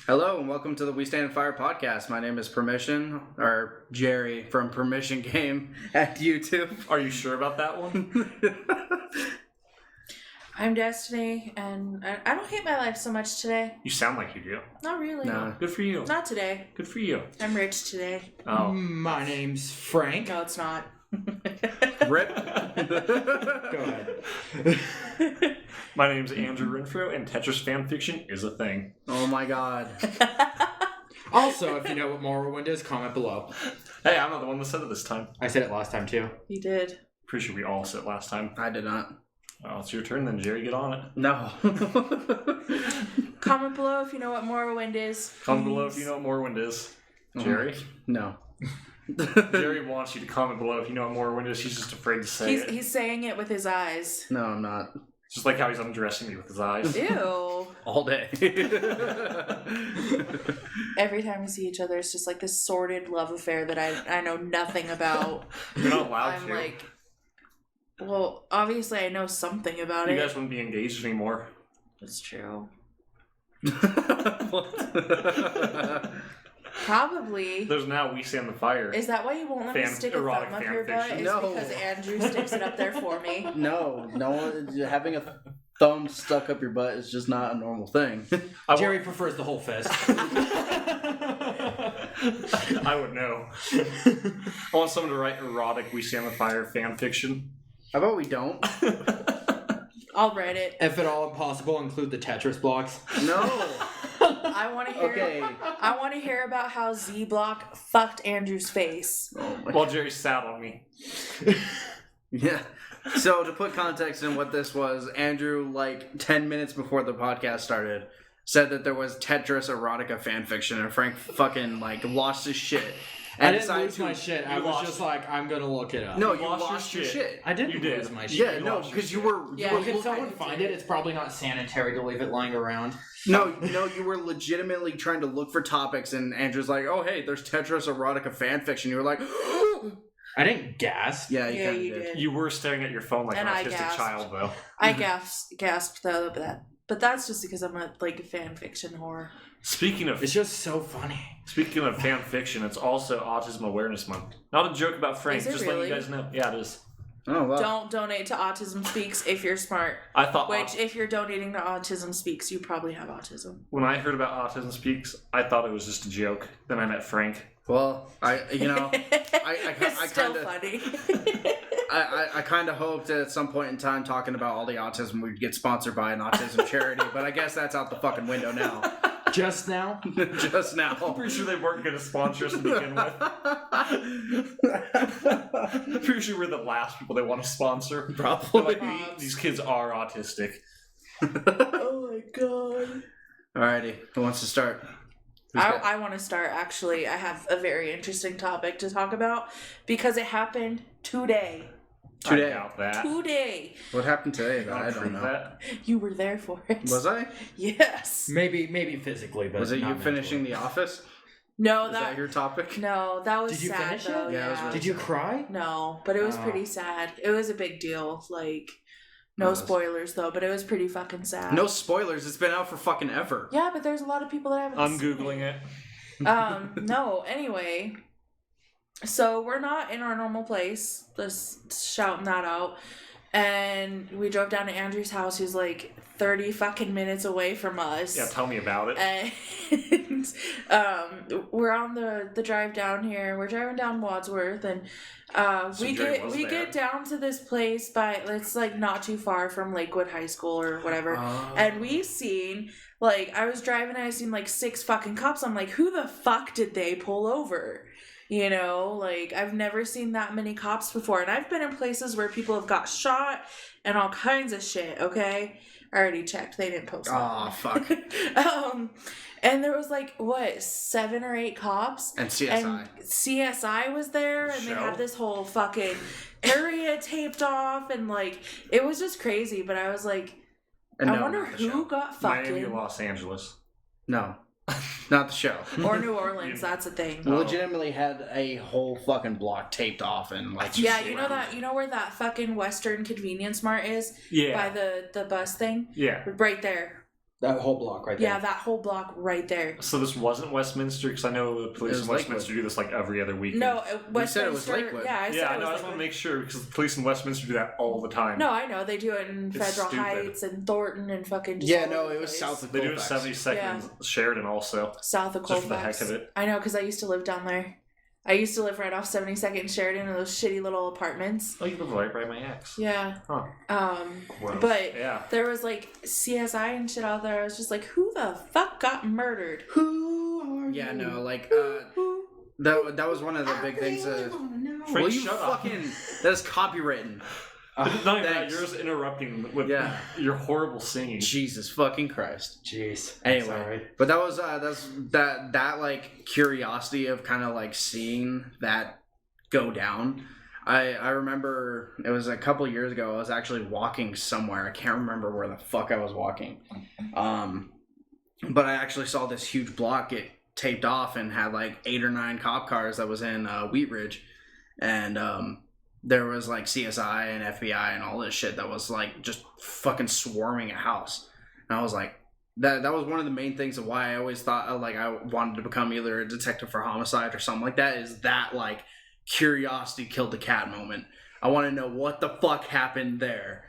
Hello and welcome to the We Stand and Fire podcast. My name is Permission, or Jerry from Permission Game at YouTube. Are you sure about that one? I'm Destiny, and I don't hate my life so much today. You sound like you do. Not really. No. Good for you. Not today. Good for you. I'm rich today. Oh. My name's Frank. No, it's not. Rip. Go ahead. My name's Andrew Renfrow, and Tetris fanfiction is a thing. Oh my god. Also, if you know what Morrowind is, comment below. Hey, I'm not the one that said it this time. I said it last time too. You did. Pretty sure we all said it last time. I did not. Oh, it's your turn then, Jerry. Get on it. No. Comment below if you know what Morrowind is. Comment below if you know what Morrowind is. Jerry? No. Jerry wants you to comment below if you know what Morrowind is. He's just afraid to say it. He's saying it with his eyes. No, I'm not. Just like how he's undressing me with his eyes. Ew. All day. Every time we see each other, it's just like this sordid love affair that I know nothing about. You're not allowed I'm to. like, well, obviously I know something about You it. guys wouldn't be engaged anymore. That's true. What? Probably. There's now We Stand the Fire. Is that why you won't let me stick a erotic thumb up your fan butt? fiction. Is No. because Andrew sticks it up there for me? No, having a thumb stuck up your butt is just not a normal thing. Jerry prefers the whole fist. I would know. I want someone to write erotic We Stand the Fire fan fiction. How about we don't? I'll write it. If at all impossible, include the Tetris blocks. No. I want to hear. Okay. I want to hear about how Z Block fucked Andrew's face. Oh my While Jerry sat on me. Yeah. So to put context in what this was, Andrew, like 10 minutes before the podcast started, said that there was Tetris erotica fanfiction, and Frank fucking like lost his shit. I didn't lose my shit. I you was lost just it. like, I'm gonna look it up. No, You you lost lost your your shit. shit. I didn't You did. lose my shit. Yeah, You no, lost your because you shit. were. Yeah, Well, you can someone kinda find did. it? It's probably not sanitary to leave it lying around. No, you were legitimately trying to look for topics, and Andrew's like, "Oh, hey, there's Tetris erotica fanfiction." You were like, I didn't gasp. "Yeah, you Yeah, kind of you did." did. You were staring at your phone like And an I autistic gasped. child, though. I gasped though, but that's just because I'm a fan fiction whore. Speaking It's of just so funny. fan fiction, it's also Autism Awareness Month. Not a joke about Frank, Is it just letting really? you guys know. Yeah, it is. Oh well. Don't donate to Autism Speaks if you're smart. I thought Which, if you're donating to Autism Speaks, you probably have autism. when I heard about Autism Speaks, I thought it was just a joke. Then I met Frank. Well, I It's still kinda- funny. I kind of hoped that at some point in time, talking about all the autism, we'd get sponsored by an autism charity, but I guess that's out the fucking window now. Just now? Just I'm now. pretty sure they weren't going to sponsor us to begin with. I'm pretty sure we're the last people they want to sponsor. They're Probably. like, these kids are autistic. Oh my god. Alrighty, who wants to start? Who's got- I want to start, actually. I have a very interesting topic to talk about because it happened today. Today. I doubt that. Today. What happened today? Don't I don't prove know. that. You were there for it. Was I? Yes. Maybe physically, but Was it you not finishing mentally. The Office? No, Is that your topic? No, that was Did you sad finish it? though. Yeah, it was really Did you cry? No, but it was Oh. pretty sad. It was a big deal. Like, no It was. spoilers though, but it was pretty fucking sad. No spoilers. It's been out for fucking ever. Yeah, but there's a lot of people that haven't. I'm seen Googling it. No. Anyway, so we're not in our normal place. Just shouting that out. And we drove down to Andrew's house, who's like 30 fucking minutes away from us. Yeah, tell me about it. And we're on the drive down here. We're driving down Wadsworth, and So we Jerry get was we there. get down to this place by it's like not too far from Lakewood High School or whatever. Oh. And we've seen, like, I was driving and I seen like 6 fucking cops. I'm like, who the fuck did they pull over? You know, like, I've never seen that many cops before. And I've been in places where people have got shot and all kinds of shit, okay? I already checked. They didn't post that. Aw, fuck. And there was like, what, 7 or 8 cops? And CSI. And CSI was there, and they Show? had this whole fucking area taped off, and like, it was just crazy. But I was like, And I no, wonder not the who show. got Miami, fucking. Los Angeles. No, not the show. Or New Orleans, that's a thing. We legitimately had a whole fucking block taped off and like. just Yeah, you know around. that. You know where that fucking Western Convenience Mart is Yeah. by the bus thing, Yeah. right there. That whole block right there. Yeah, that whole block right there. So this wasn't Westminster, because I know the police It in was Westminster do this like every other weekend. No, You said it was Westminster. Lakewood. Yeah, I said Yeah, it was no, I just want to Lakewood. make sure, because the police in Westminster do that all the time. No, I know they do it in It's Federal stupid. Heights and Thornton and fucking. Just Yeah, all no, over it the was place. south of They do it Colfax. at 72nd Yeah. Sheridan also. South of Just Colfax. for the heck of it. I know, because I used to live down there. I used to live right off 72nd and Sheridan in those shitty little apartments. Oh, you live right by my ex. Yeah. Huh. Gross. But Yeah. there was like CSI and shit out there. I was just like, who the fuck got murdered? Who are Yeah, you? no, like Who? that was one of the big things. Frank, Will you shut up. fucking? That is copywritten. Not even that, thanks. you're just interrupting with Yeah. your horrible singing. Jesus fucking Christ. Jeez. Anyway, Sorry. but that was that like curiosity of kind of like seeing that go down. I remember it was a couple years ago. I was actually walking somewhere. I can't remember where the fuck I was walking. But I actually saw this huge block get taped off and had like 8 or 9 cop cars that was in Wheat Ridge, and there was like CSI and FBI and all this shit that was like just fucking swarming a house. And I was like, that was one of the main things of why I always thought like I wanted to become either a detective for homicide or something like that, is that like curiosity killed the cat moment. I want to know what the fuck happened there.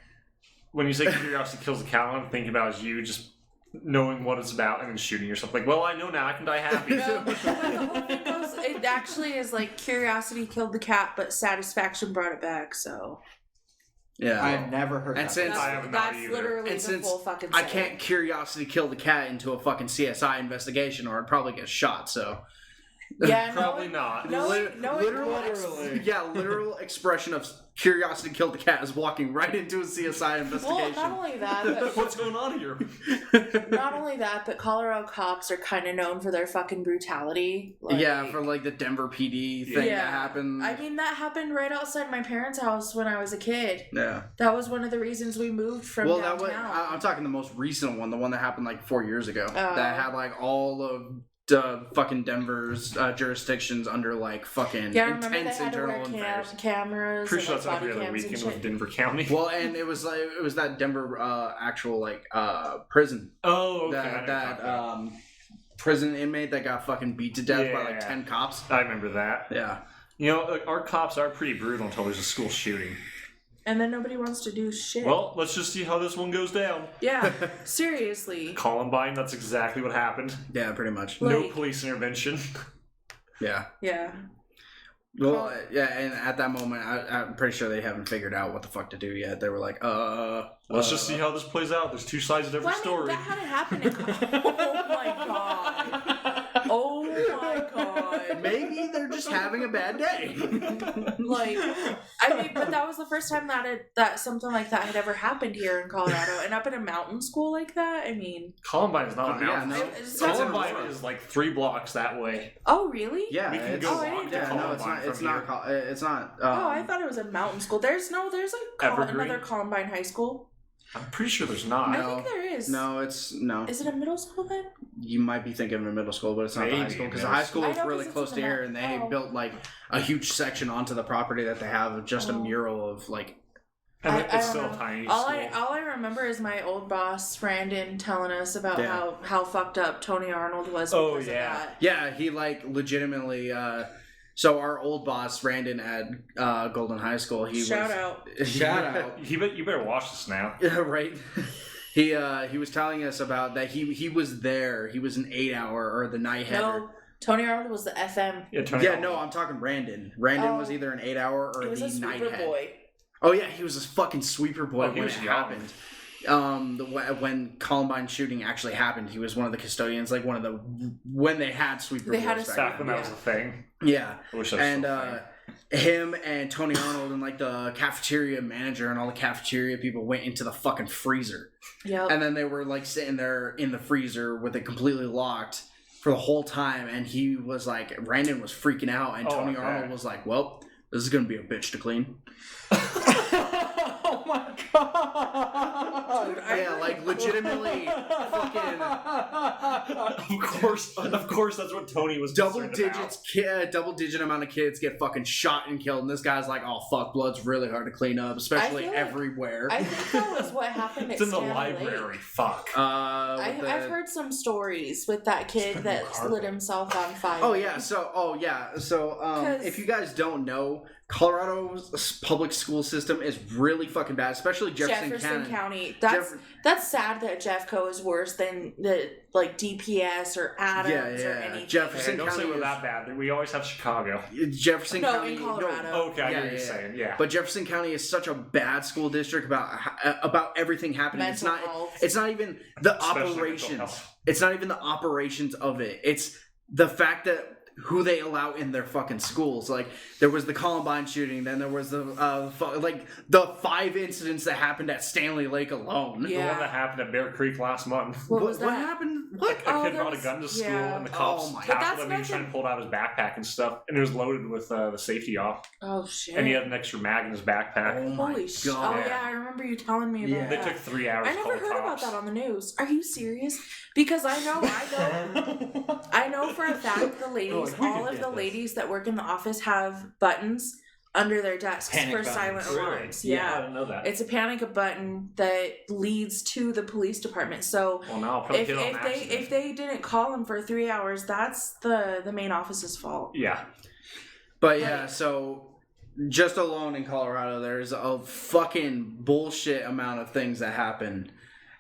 When you say curiosity kills the cat, what I'm thinking about is you just knowing what it's about and then shooting yourself. Like, well, I know now, I can die happy. No, but the whole thing goes, it actually is like curiosity killed the cat, but satisfaction brought it back. So Yeah. I've never heard And that. since- that's, I have not that's either. literally And the since full fucking. I saying. can't curiosity kill the cat into a fucking CSI investigation, or I'd probably get shot. So Yeah, Probably no, not. No, Literally. literal expression of curiosity killed the cat is walking right into a CSI Well, investigation. not only that, but What's going on here? not only that, but Colorado cops are kind of known for their fucking brutality. Like, yeah, for like the Denver PD thing Yeah. that happened. I mean, that happened right outside my parents' house when I was a kid. yeah. That was one of the reasons we moved from Well, downtown. I'm talking the most recent one, the one that happened like 4 years ago, Oh. that had like all of fucking Denver's jurisdictions under like fucking yeah, I remember they intense had to wear internal affairs. cameras Pretty sure and that's like, every body other cams and weekend shit. with Denver County. Well, and it was that Denver actual like prison Oh, okay. I know that what you're talking about. prison inmate that got fucking beat to death by like Yeah. 10 cops. I remember that. Yeah. You know, like, our cops are pretty brutal until there's a school shooting. And then nobody wants to do shit. Well, let's just see how this one goes down. yeah, seriously. Columbine, that's exactly what happened. Yeah, pretty much. Like- No police intervention. Yeah. Yeah. Well, yeah, and at that moment, I'm pretty sure they haven't figured out what the fuck to do yet. They were like, Let's just see how this plays out. There's 2 sides to every Well, I mean, story. that hadn't happened in Oh my god. Oh my god. maybe they're just having a bad day. Like, I mean, but that was the first time that something like that had ever happened here in Colorado, and up in a mountain school like that. I mean, Columbine is not a Yeah, mountain. no. it's Columbine is like 3 blocks that way. Oh really? Yeah, We can it's, go Oh, I walk didn't to know. yeah, no, it's Columbine not. It's from not. here. It's not. Oh, I thought it was a mountain school. There's Evergreen? another Columbine High School. I'm pretty sure there's not. No. I think there is. No, it's no. Is it a middle school then? You might be thinking of a middle school, but it's not the high Maybe school, because the middle high school school. is I know, really 'cause it's close in to the here, map. and they Oh. built like a huge section onto the property that they have, just a Oh. mural of like. And I it's don't still know. a tiny All school. I remember is my old boss Brandon telling us about Yeah. how fucked up Tony Arnold was. Oh, Because yeah. Of that. Yeah, he like legitimately. So our old boss Brandon at Golden High School, he Shout was, out. Shout out. You better watch this now. Yeah, right. He was telling us about that he was there. He was an 8-hour or the night header. No, Tony Arnold was the FM. Yeah, Tony Yeah, Arnold. no, I'm talking Brandon. Brandon Oh. was either an 8-hour or He was the a night sweeper head. boy. Oh yeah, he was a fucking sweeper boy Oh, he when was it young. happened. When Columbine shooting actually happened, he was one of the custodians. Like when they had sweeper They had boys a back Back when then. that was a thing. Yeah, I wish that was and still a thing. him and Tony Arnold and like the cafeteria manager and all the cafeteria people went into the fucking freezer, Yep. and then they were like sitting there in the freezer with it completely locked for the whole time. And he was like, Brandon was freaking out, and Oh, Tony okay. Arnold was like, "Well, this is gonna be a bitch to clean." Oh my god. Yeah, like legitimately fucking Of course, that's what Tony was double concerned about. digit amount of kids get fucking shot and killed, and this guy's like, oh fuck, blood's really hard to clean up, especially feel like- everywhere. I think that was what happened at It's in the Stanley library. Lake. Fuck. I've heard some stories with that kid Spent that no carpet. lit himself on fire. Oh yeah, so 'Cause- if you guys don't know, Colorado's public school system is really fucking bad, especially Jefferson County. Jeff- That's sad that Jeffco is worse than the like DPS or Adams or anything. Jefferson Hey, don't County say we're is- that bad. We always have Chicago. Jefferson No, County. in Colorado. Okay, I Yeah, know what you're yeah. saying. Yeah. But Jefferson County is such a bad school district about everything happening. Mental health. It's not even the Especially mental operations. health. It's not even the operations of it. It's the fact that who they allow in their fucking schools. Like, there was the Columbine shooting, then there was the 5 incidents that happened at Stanley Lake alone. The Yeah. one that happened at Bear Creek last month. What was that? What happened? What? A kid there brought a was- gun to school, yeah. and the cops Oh my- But that's tackled him. He was nothing- trying to pull it out of his backpack and stuff, and it was loaded with the safety off. Oh shit. And he had an extra mag in his backpack. Oh my Holy shit. God. Oh yeah, I remember you telling me about Yeah. They that. took 3 hours. I to never call heard about cops. that on the news. Are you serious? Because I know for a fact the ladies, Like, we all could of get the this. ladies that work in the office have buttons under their desks Panic for buttons. silent Really? alarms. I Yeah. didn't know that. It's a panic button that leads to the police department. So Well, now I'll probably if get on they accident. if they didn't call them for 3 hours, that's the main office's fault. Yeah. But yeah, so just alone in Colorado, there's a fucking bullshit amount of things that happen.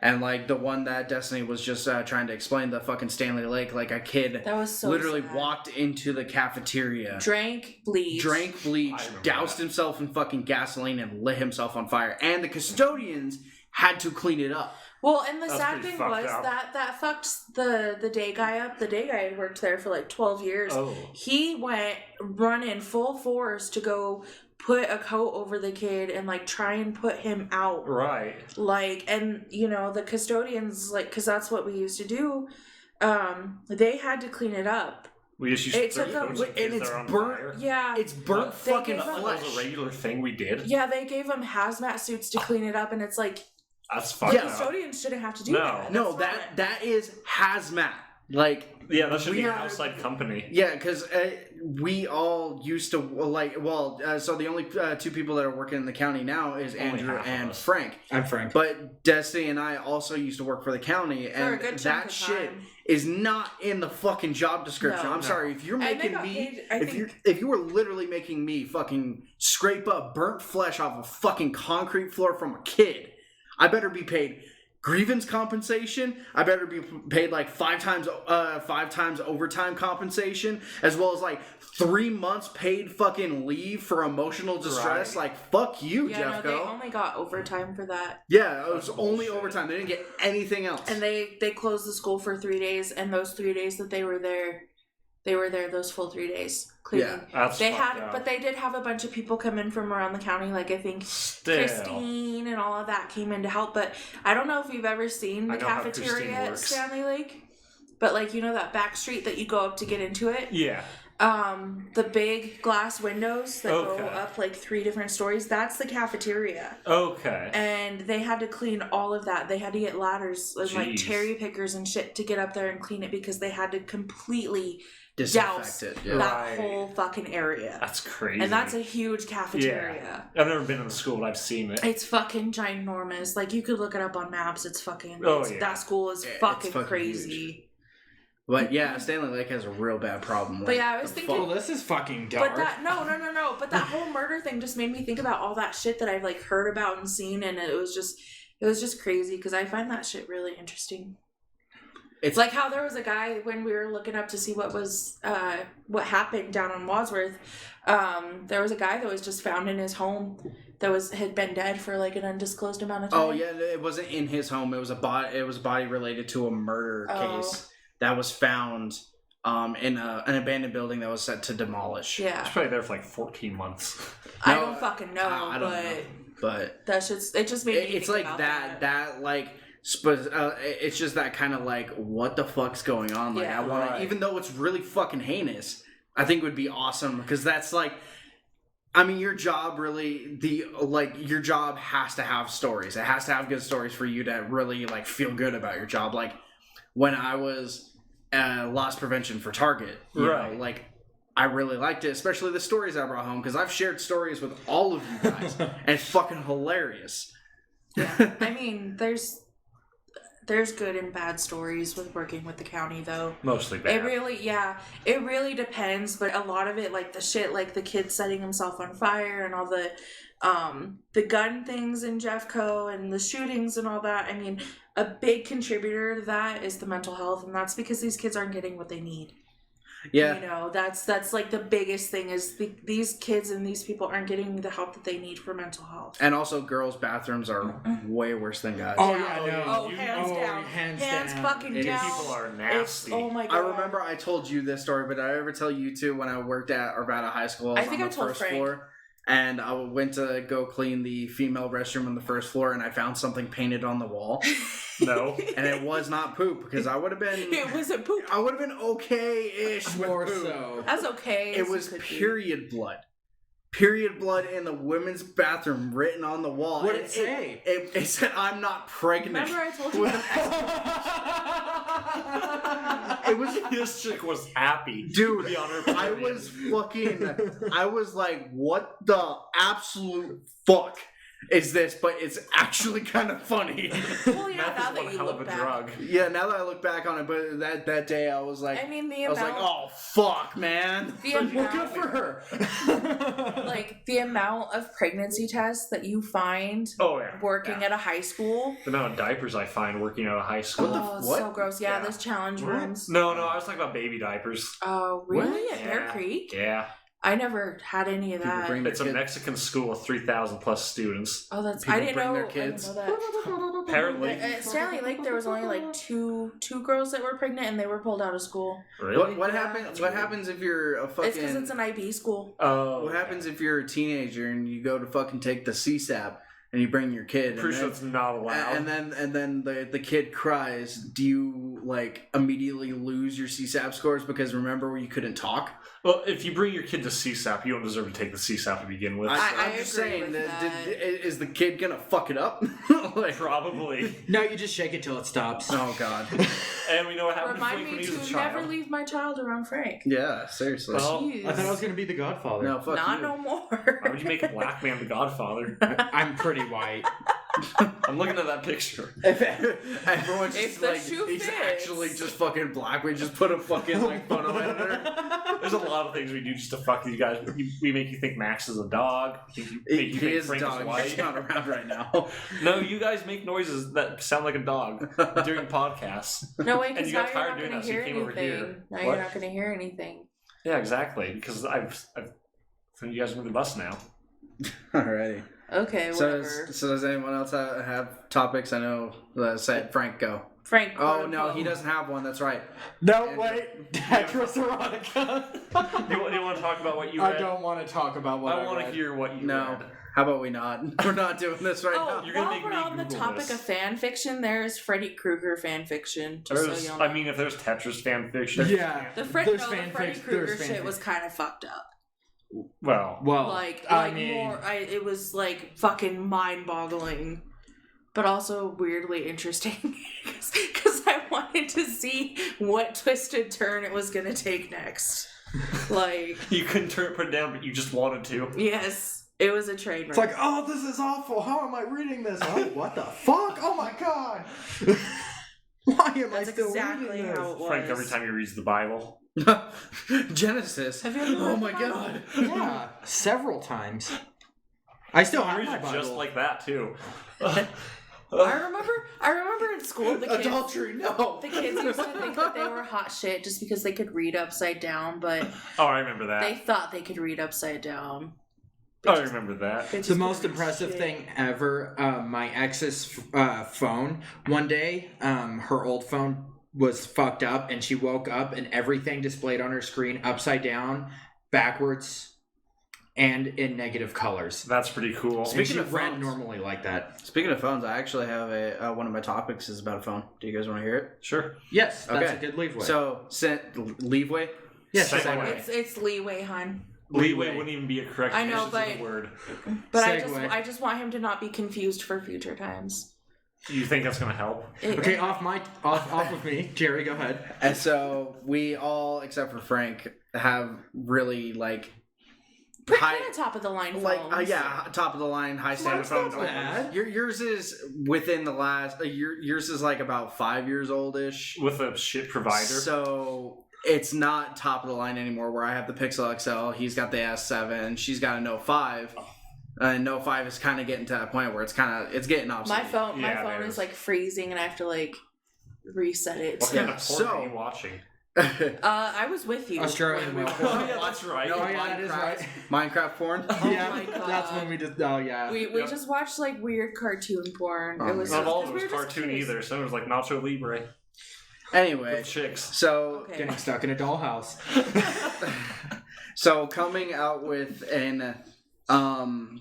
And like the one that Destiny was just trying to explain, the fucking Stanley Lake, like a kid That was so literally sad. walked into the cafeteria, Drank bleach. drank bleach, I remember doused that. himself in fucking gasoline, and lit himself on fire. And the custodians had to clean it up. Well, and the That's sad pretty thing fucked was up. that fucked the day guy up. The day guy had worked there for like 12 years. Oh. He went running full force to go put a coat over the kid and like try and put him out. Right. Like, and you know, the custodians, like, because that's what we used to do, they had to clean it up. We just used It to throw took a- coats at and kids it's that are on burnt- fire. Yeah. It's burnt What? They fucking gave him- That was a flesh. regular thing we did. Yeah, they gave them hazmat suits to clean it up, and it's like, That's the fucked Yeah. up. custodians shouldn't have to do No. that. No, That's that is hazmat. Like, Yeah, that should We be an are- outside company. yeah, because we all used to so the only 2 people that are working in the county now is Only Andrew half of and us. Frank. I'm Frank. But Destiny and I also used to work for the county, For a and good chunk that of shit time. is not in the fucking job description. No. I'm No. sorry, if you're And they making got me, paid, I think- if you were literally making me fucking scrape up burnt flesh off a fucking concrete floor from a kid, I better be paid grievance compensation. I better be paid like 5 times overtime compensation, as well as like 3 months paid fucking leave for emotional distress. Right. Like, fuck you, Yeah, no, they Jeffco. only got overtime for that. Yeah, it was That's only bullshit. overtime. They didn't get anything else. And they closed the school for 3 days, and those 3 days that they were there those full 3 days cleaning. Yeah. That's They fucked had, up. but they did have a bunch of people come in from around the county. Like I think Still. Christine and all of that came in to help. But I don't know if you've ever seen the I know how Christine cafeteria at works. Stanley Lake. But like, you know that back street that you go up to get into it? Yeah. The big glass windows that go Okay. up like 3 different stories, that's the cafeteria. Okay. And they had to clean all of that. They had to get ladders and like Jeez. cherry pickers and shit to get up there and clean it because they had to completely douse Disinfected. Yeah. that Right. whole fucking area. That's crazy. And that's a huge cafeteria. I've never been in the school, but I've seen it. It's fucking ginormous. Like you could look it up on maps. It's fucking. Oh, it's- yeah. That school is Yeah, it's fucking, fucking crazy. But yeah, Stanley Lake has a real bad problem. But yeah, I was the thinking- Well, this is fucking dark. But that no. But that whole murder thing just made me think about all that shit that I've like heard about and seen, and it was just crazy because I find that shit really interesting. It's like how there was a guy when we were looking up to see what happened down on Wadsworth. There was a guy that was just found in his home that had been dead for like an undisclosed amount of time. Oh yeah, it wasn't in his home. It was a body related to a murder case that was found in an abandoned building that was set to demolish. I Yeah, was probably there for like 14 months. I No, don't fucking know, I don't but know. But that's just it. Just made me. it's think like about that like. It's just that kind of like, what the fuck's going on? Like, Yeah. I want to, Right. even though it's really fucking heinous, I think it would be awesome because that's like, I mean, your job really, your job has to have stories. It has to have good stories for you to really, like, feel good about your job. Like, when I was loss prevention for Target, you know, like, I really liked it, especially the stories I brought home, because I've shared stories with all of you guys, and it's fucking hilarious. Yeah, I mean, there's good and bad stories with working with the county, though. Mostly bad. It really depends, but a lot of it, like the shit, like the kid setting himself on fire and all the gun things in Jeffco and the shootings and all that. I mean, a big contributor to that is the mental health, and that's because these kids aren't getting what they need. Yeah. You know, that's like the biggest thing is these kids and these people aren't getting the help that they need for mental health. And also, girls' bathrooms are way worse than guys. Oh, yeah, no. Oh, hands down. Hands fucking down. People are nasty. Oh, my God. I remember I told you this story, but did I ever tell you too when I worked at Arvada High School? I was on the first floor. And I went to go clean the female restroom on the first floor, and I found something painted on the wall. No. And it was not poop, because I would have been... It wasn't poop. I would have been okay-ish with More poop. so. That's okay. It was period blood. Period blood in the women's bathroom written on the wall. What did it say? It said, "I'm not pregnant." Remember I told you It was... This chick was happy. Dude, to be on her I period. was like, what the absolute fuck is this? But it's actually kind of funny. Well, yeah, Meth now is that one you hell of look a back. drug. Yeah, now that I look back on it, but that day I was like, I mean, the I was amount... like, oh, fuck, man. The Well, amount, good for her. like, the amount of pregnancy tests that you find working at a high school. The amount of diapers I find working out of high school. Oh, what? so gross. Yeah, Yeah. those challenge What? rooms. No, I was talking about baby diapers. Oh, really? At Bear Yeah. Creek? Yeah. I never had any of People that. bring- It's a Kid- Mexican school with 3,000 plus students. Oh, that's... People I didn't bring know. their I didn't kids. know that. Apparently. At Stanley Lake, there was only like two girls that were pregnant, and they were pulled out of school. Really? What Yeah. happens? What happens if you're a fucking? It's because it's an IB school. Oh. What happens if you're a teenager and you go to fucking take the CSAP and you bring your kid? Pretty sure it's not allowed. And then the kid cries. Do you like immediately lose your CSAP scores because remember you couldn't talk? Well, if you bring your kid to CSAP, you don't deserve to take the CSAP to begin with. I'm I just agree saying, with that. is the kid gonna fuck it up? Like, Probably. No, you just shake it till it stops. oh god. And we know what happened to Remind Frank when me he was a to child. never leave my child around Frank. Yeah, seriously. Well, Jeez. I thought I was going to be the Godfather. No, fuck Not you. no more. Why would you make a black man the godfather? I'm pretty white. I'm looking at that picture. Everyone's If just the like, shoe he's fits. actually just fucking black. We just put a fucking like photo editor. There's a lot of things we do just to fuck you guys. We make you think Max is a dog. Make you He think is a Frank dog. is white. He's not around right now. No, you guys make noises that sound like a dog during podcasts. No way, And because you now got you're tired not doing going that, to so you hear came over here. anything. Now What? you're not going to hear anything. Yeah, exactly. Because I've thrown you guys under the bus now. Alrighty. Okay, So whatever. does anyone else have topics? I know said Frank go. Frank. Oh no, he doesn't have one. That's right. No, wait. Tetris erotica. Do you want to talk about what you I read? don't want to talk about what I want to read. hear what you No. read. How about we not? We're not doing this right Oh, now. You're gonna while make we're me on the Google topic this. of fan fiction, there's Freddy Krueger fan fiction. Just so y'all know. I mean, if there's Tetris fan fiction, Yeah. the there's Freddy fanfic- Krueger there's shit fanfic. was kind of fucked up. well, Like I mean, it was like fucking mind-boggling, but also weirdly interesting because I wanted to see what twisted turn it was gonna take next. Like, you couldn't put it down, but you just wanted to. yes, it was a train wreck. it's like, oh, this is awful. How am I reading this? Oh, what the fuck? Oh my god. Why am I That's still exactly reading this? how it was. Frank, every time he reads the Bible. Genesis. Have you ever Oh read my the Bible? god. Yeah, several times. I still He have reads my it Bible. just like that too. I remember in school the kids. Adultery, no. The kids used to think that they were hot shit just because they could read upside down, but Oh, I remember that. they thought they could read upside down. Oh, I remember that. Bitches The most couldn't read impressive shit. thing ever, my ex's phone, one day, her old phone was fucked up and she woke up and everything displayed on her screen upside down, backwards, and in negative colors. That's pretty cool. And Speaking she of read phones. normally like that. Speaking of phones, I actually have a one of my topics is about a phone. Do you guys want to hear it? Sure. Yes, that's Okay. a good leeway. So, leeway? yes, Segue. segue. It's leeway, hon. Leeway wouldn't even be a correct I know, use of the word. But Segue. I just want him to not be confused for future times. You think that's going to help? Okay, off with me. Jerry, go ahead. And so we all, except for Frank, have really like kind of top of the line phones. like top of the line high standard phones. bad. Yours is within the last yours is like about 5 years oldish With a shit provider? so it's not top of the line anymore. Where I have the Pixel XL, he's got the S7, she's got a Note 5. And Note 5 is kind of getting to that point where it's getting obsolete. My phone is like freezing, and I have to like reset it. What kind of porn are you watching? I was with you. Australian when male we- porn. yeah, that's right. No, that is right. Minecraft porn. Yeah, my God. that's when we just. Oh yeah. We just watched like weird cartoon porn. Oh It was Not all of we it was were just cartoon curious. either. Some was like Nacho Libre Anyway, with chicks. so Okay. Getting stuck in a dollhouse. so coming out with an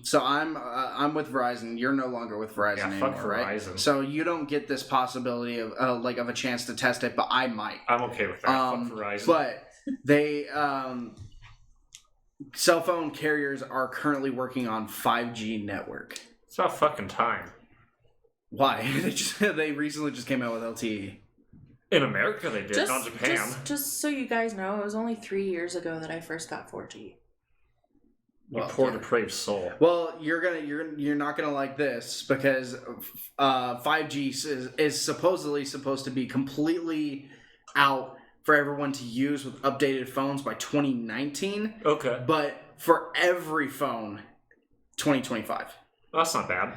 so I'm with Verizon. You're no longer with Verizon Yeah, anymore, fuck right? Verizon. So you don't get this possibility of of a chance to test it, but I might. I'm okay with that. Fuck Verizon. But they cell phone carriers are currently working on 5G network. It's about fucking time. Why? They recently just came out with LTE. In America they did, not Japan. Just so you guys know, it was only 3 years ago that I first got 4G. You poor depraved soul. Well, you're not gonna like this because 5G is supposedly supposed to be completely out for everyone to use with updated phones by 2019. Okay. But for every phone, 2025. That's not bad.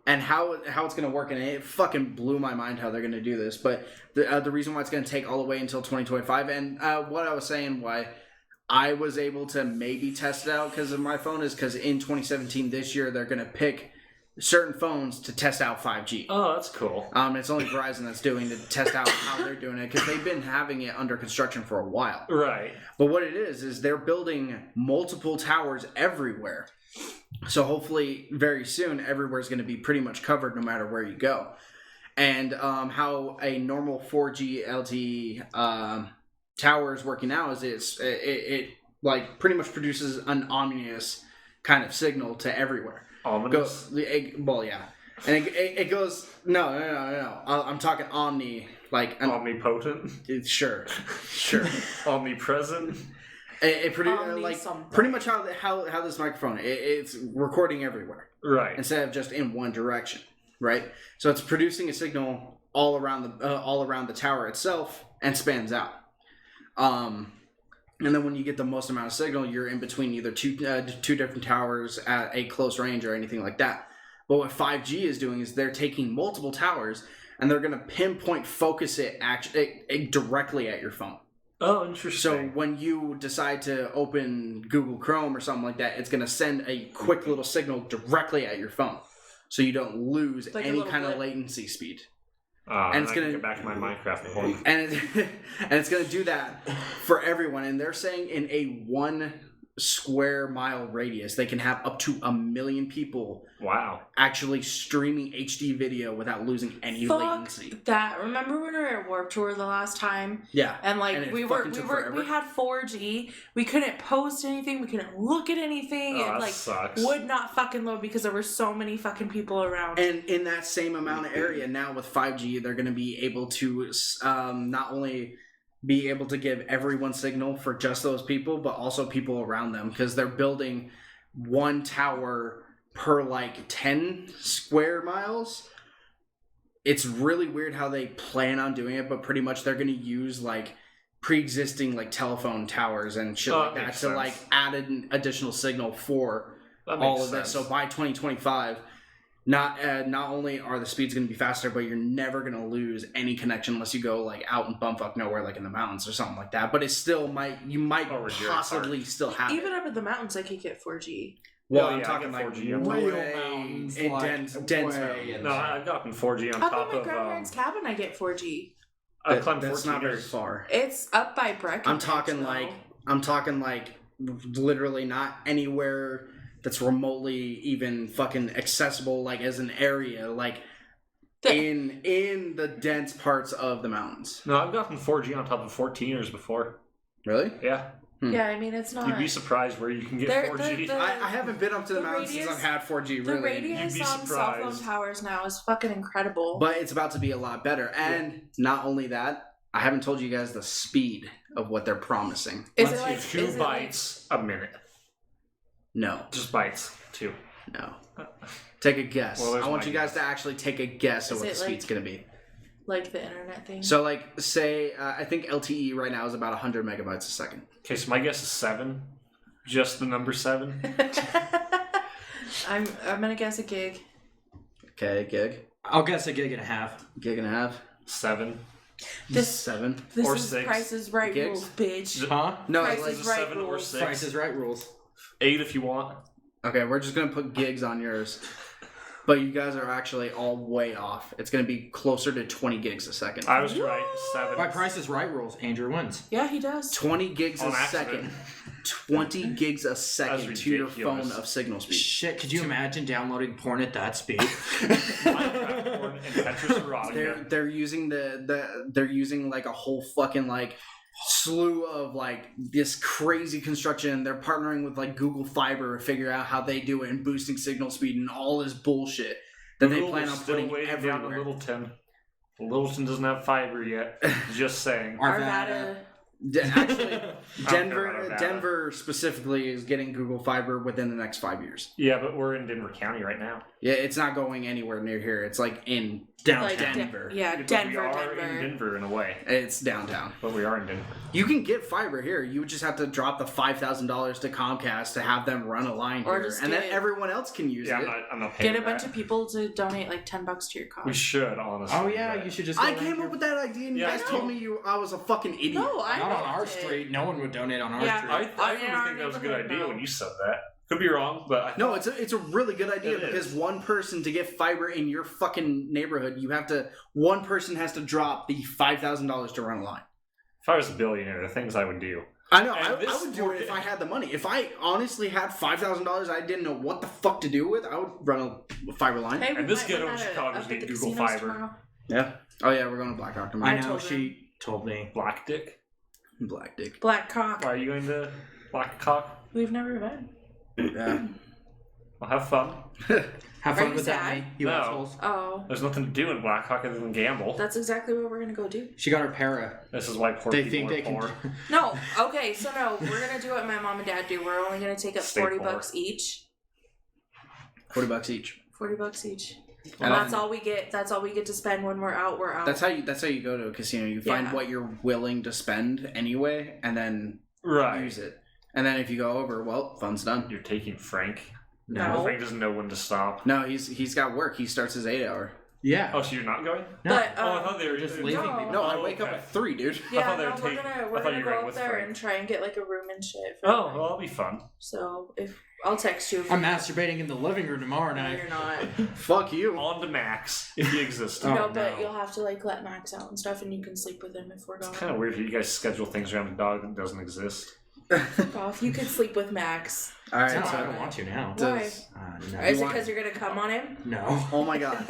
And how it's gonna work, and it fucking blew my mind how they're gonna do this. But the reason why it's gonna take all the way until 2025, and what I was saying why I was able to maybe test it out because of my phone is because in 2017 this year they're gonna pick certain phones to test out 5G. Oh, that's cool. It's only Verizon that's doing to test out how they're doing it because they've been having it under construction for a while. Right. But what it is they're building multiple towers everywhere. So hopefully very soon everywhere's going to be pretty much covered no matter where you go. And how a normal 4G LTE tower is working now is it like pretty much produces an ominous kind of signal to everywhere. Ominous? Well, yeah. And it goes, no. I'm talking omni, like... Omnipotent? Sure. Omnipresent? It like something. pretty much how this microphone it's recording everywhere Right. instead of just in one direction, right? So it's producing a signal all around the tower itself and spans out. And then when you get the most amount of signal, you're in between either two different towers at a close range or anything like that. But what 5G is doing is they're taking multiple towers and they're going to pinpoint focus it directly at your phone. Oh, interesting. So when you decide to open Google Chrome or something like that, it's going to send a quick little signal directly at your phone, so you don't lose Like a any little kind of blip. latency speed. and it's I gonna- can get back to my Minecraft porn. And it's going to do that for everyone. And they're saying in a 1 square mile radius, they can have up to 1 million people Wow. actually streaming HD video without losing any Fuck latency. that. Remember when we were at Warped Tour the last time? Yeah. And like And it we fucking took forever. had 4G. We couldn't post anything. We couldn't look at anything. Oh, It that like sucks. would not fucking load because there were so many fucking people around. And in that same amount of area now with 5G, they're going to be able to not only be able to give everyone signal for just those people, but also people around them, because they're building one tower per like 10 square miles. It's really weird how they plan on doing it, but pretty much they're going to use like pre-existing like telephone towers and shit Oh, like that that makes to sense. like add an additional signal for That makes all of sense. this. So by 2025, not only are the speeds going to be faster, but you're never going to lose any connection unless you go like out in bumfuck nowhere, like in the mountains or something like that. But it still you might Or Jerry possibly still have Even it. up in the mountains, I could get 4G. Well, Oh, I'm yeah, I talking get like 4G on way Real mountains, in like, dense way mountains. in- No, I've gotten 4G on Up top in my of. grandparents' cabin, I get 4G. I've climbed That's 14 not very years. far. It's up by Breckenridge. I'm talking like literally not anywhere that's remotely even fucking accessible, like as an area, like in the dense parts of the mountains. No, I've gotten 4G on top of 14ers before. Really? Yeah. Yeah, I mean, it's not. You'd be surprised where you can get There- 4G. the- I haven't been up to the, The mountains since radius- I've had 4G, The really. radius You'd be on cell phone surprised. towers now is fucking incredible. But it's about to be a lot better. And not only that, I haven't told you guys the speed of what they're promising. is Let's it like do 2 is it like- bytes a minute. No. Just bytes. 2. No. Take a guess. Well, there's I want my you guys guess. to actually take a guess of Is what the it speed's like- going to be. like the internet thing? So, like, say, I think LTE right now is about 100 megabytes a second. Okay, so my guess is 7. Just the number 7. I'm gonna guess a gig. Okay, gig. I'll guess a gig and a half. Gig and a half. 7. This 7. this Or is 6 Price is Right gigs? rules, bitch. Huh? No, Price like, is Right 7 or rules. 6. Price is Right rules. 8 if you want. okay, we're just going to put gigs on yours. But you guys are actually all way off. It's going to be closer to 20 gigs a second. I was right. 7. By Price is Right rules, Andrew wins. Yeah, he does. 20 gigs a On accident. second. 20 gigs a second to your ridiculous. phone of signal speed. Shit, could you imagine downloading porn at that speed? Minecraft porn and Tetris erotica. They're using they're using like a whole fucking like slew of like this crazy construction. They're partnering with like Google Fiber to figure out how they do it and boosting signal speed and all this bullshit that Google they plan is on still putting waiting down to everywhere. Littleton. Littleton doesn't have fiber yet. Just saying. Arvada. Actually, don't care about that. Denver specifically is getting Google Fiber within the next 5 years. Yeah, but we're in Denver County right now. Yeah, it's not going anywhere near here. It's like in Like Denver. yeah, But Denver, we are Denver. in Denver in a way. It's downtown. But we are in Denver. You can get fiber here. You would just have to drop the $5,000 to Comcast to have them run a line Or here, just and then get- everyone else can use Yeah, it. I'm not paying Get a that. bunch of people to donate like $10 to your cause. We should, honestly. Oh yeah, you should just. Go I around came here. up with that idea, and you Yeah, guys I told know. me I was a fucking idiot. No, I Not on our liked it. street. No one would donate on our Yeah. street. I In really our think that was a good neighborhood, idea no. when you said that. Could be wrong, but I No, it's a really good idea It because is. one person to get fiber in your fucking neighborhood, one person has to drop the $5,000 to run a line. if I was a billionaire, the things I would do. I know. And I this would do it if work- I had the money. If I honestly had $5,000, I didn't know what the fuck to do with. I would run a fiber line. Hey, we And this might ghetto run in that Chicago up is at getting the Google casinos Fiber. tomorrow. Yeah. Oh yeah, we're going to Black Rock I tomorrow. know. told She told me. Black dick? Black Dick. Black cock. Why are you going to Black Cock? We've never been. Yeah. Well, have fun. Have Are fun you with that, sad? me. You No. assholes. Oh, There's nothing to do in Black Hawk other than gamble. that's exactly what we're gonna go do. She got her para. This is why poor They people think are they can. poor. No, okay, so no, we're gonna do what my mom and dad do. We're only gonna take up Stay $40 poor. each. $40 each. $40 each. And And that's all we get. That's all we get to spend when we're out. We're out. That's how you go to a casino. You find Yeah. what you're willing to spend anyway, and then Right. use it. And then if you go over, well, fun's done. You're taking Frank. No. Frank doesn't know when to stop. No, he's got work. He starts his 8 hour. Yeah. Oh, so you're not going? No. But Oh, I thought they were just just leaving no. people. No, I Oh, wake up okay. at 3, dude. Yeah, thought they no, were we're taking- gonna I we're thought gonna you go ran up with there Frank. and try and get like a room and shit. For Oh, well, that'll be fun. So if I'll text you. If I'm masturbating in the living room tomorrow no, night. you're not. Fuck you. On to Max, if he exists. Oh, no, but no. you'll have to like let Max out and stuff, and you can sleep with him if we're going. It's kind of weird how you guys schedule things around a dog that doesn't exist. Fuck off. You could sleep with Max. All No, right. I So, don't want to now. Why? does, No. Is it want- because you're gonna come on him? No. oh my god.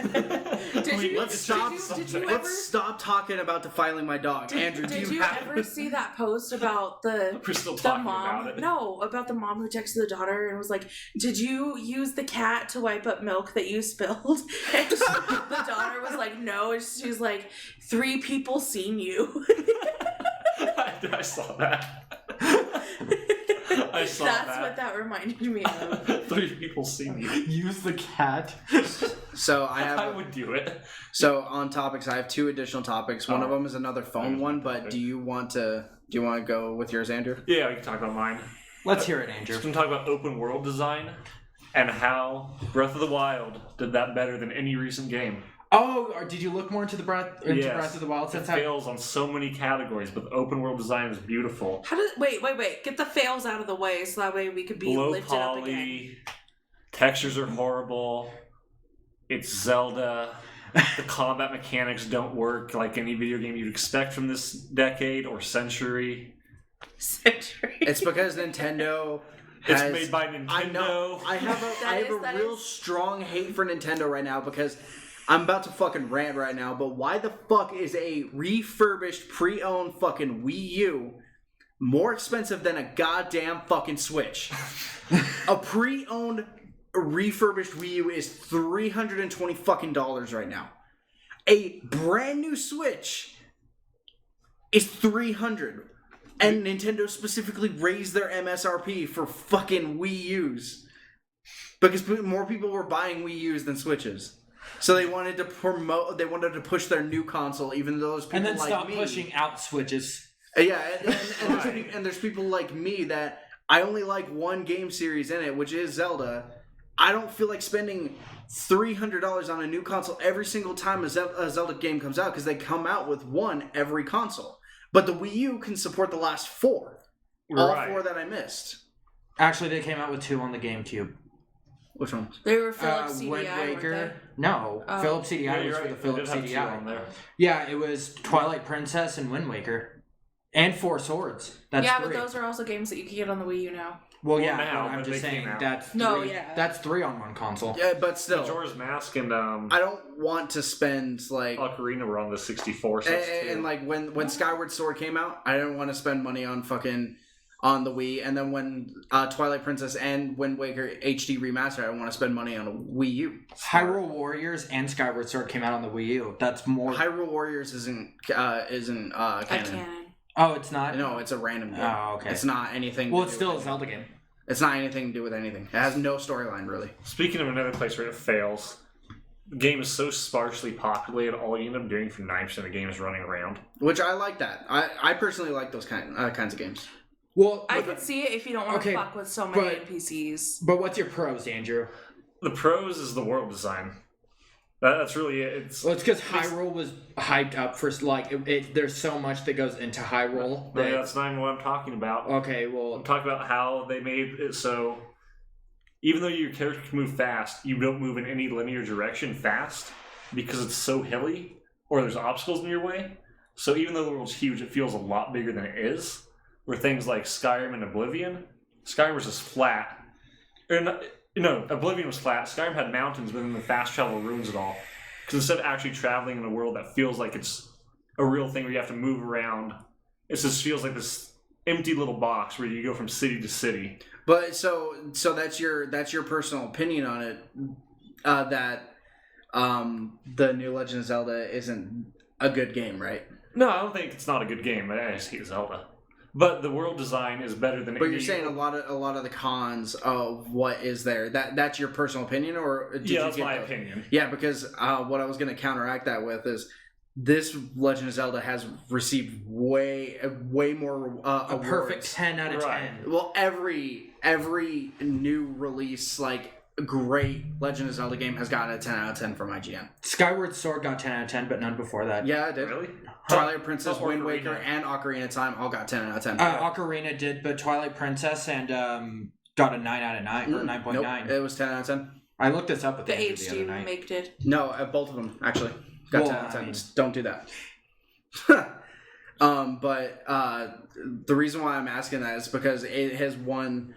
Did you? Let's stop. Did you ever? Let's stop talking about defiling my dog, Andrew. Do Did you you have? ever see that post about the We're still the talking mom? about it. No, about the mom who texted the daughter and was like, "Did you use the cat to wipe up milk that you spilled?" And the daughter was like, "No," and she was like, 3 people seen you." I saw that. I saw That's that. what that reminded me of. 3 people see me. Use the cat. So I have. I would do it. So on topics, I have 2 additional topics. One Oh. of them is another phone one. But do you want to go with yours, Andrew? Yeah, we can talk about mine. Let's hear it, Andrew. Just going to talk about open world design and how Breath of the Wild did that better than any recent game. Oh, or did you look more into Breath Yes. of the Wild? It Since I fails on so many categories, but the open world design is beautiful. How does wait? Get the fails out of the way so that way we could be Low lifted up again. poly, textures are horrible. It's Zelda. The combat mechanics don't work like any video game you'd expect from this decade or century. Century. It's because Nintendo. It's has- made by Nintendo. I know. I have That a real is- strong hate for Nintendo right now because I'm about to fucking rant right now. But why the fuck is a refurbished, pre-owned fucking Wii U more expensive than a goddamn fucking Switch. A pre-owned, refurbished Wii U is $320 fucking right now. A brand new Switch is $300. And Nintendo specifically raised their MSRP for fucking Wii U's. Because more people were buying Wii U's than Switches. So they wanted to push their new console, even though those people and then like stop me, pushing out Switches. Yeah, and there's people like me that I only like one game series in it, which is Zelda. I don't feel like spending $300 on a new console every single time a Zelda game comes out, because they come out with one every console. But the Wii U can support the last 4. All 4 that I missed. Actually, they came out with 2 on the GameCube. Which ones? They were Philips CDI, Wind Waker. weren't No, Philips CDI was for the Philips CDI. Yeah, it was Twilight Princess and Wind Waker. And 4 Swords. That's yeah, 3. but those are also games that you can get on the Wii U now. Well, Well, yeah, now, I'm but just they saying came out. that's 3. No, yeah. That's 3 on one console. Yeah, but still. Majora's Mask and I don't want to spend, like... Ocarina were on the 64 sets, too. And like, when Skyward Sword came out, I didn't want to spend money on on the Wii. And then when Twilight Princess and Wind Waker HD Remastered, I want to spend money on a Wii U. Hyrule Warriors and Skyward Sword came out on the Wii U. That's more... Hyrule Warriors isn't canon. Canon. Oh, it's not? No, it's a random game. Oh, okay. It's not anything. Well, it's still a Zelda game. It's not anything to do with anything. It has no storyline, really. Speaking of another place where it fails, the game is so sparsely populated, all you end up doing for 9% of the game is running around. Which I like that. I personally like those kinds of games. Well, I could see it if you don't want to fuck with so many NPCs. But what's your pros, Andrew? The pros is the world design. That's really it. Well, it's because Hyrule was hyped up for, like, there's so much that goes into Hyrule. No, that's not even what I'm talking about. Okay, well... I'm talking about how they made it so even though your character can move fast, you don't move in any linear direction fast because it's so hilly or there's obstacles in your way. So even though the world's huge, it feels a lot bigger than it is. Where things like Skyrim and Oblivion, Skyrim was just flat. Oblivion was flat. Skyrim had mountains, but then the fast travel ruins it all. Because instead of actually traveling in a world that feels like it's a real thing where you have to move around, it just feels like this empty little box where you go from city to city. But so that's your personal opinion on it. That the new Legend of Zelda isn't a good game, right? No, I don't think it's not a good game. I just hate Zelda. But the world design is better than. But you're saying a lot of the cons of what is there. That's your personal opinion, or did that's my opinion. Yeah, because what I was going to counteract that with is this Legend of Zelda has received way more a awards. Perfect 10 out of 10. Well, every new release, like great Legend of Zelda game, has gotten a 10 out of 10 from IGN. Skyward Sword got 10 out of 10, but none before that. Yeah, it did. Really? Twilight Princess, Wind Waker, and Ocarina of Time all got 10 out of 10. Ocarina did, but Twilight Princess and got a 9 out of 9, or 9.9. Nope, it was 10 out of 10. I looked this up with The Andrew the other HD night. remake did. No, both of them, actually. Got 10 out of 10. Don't do that. But the reason why I'm asking that is because it has won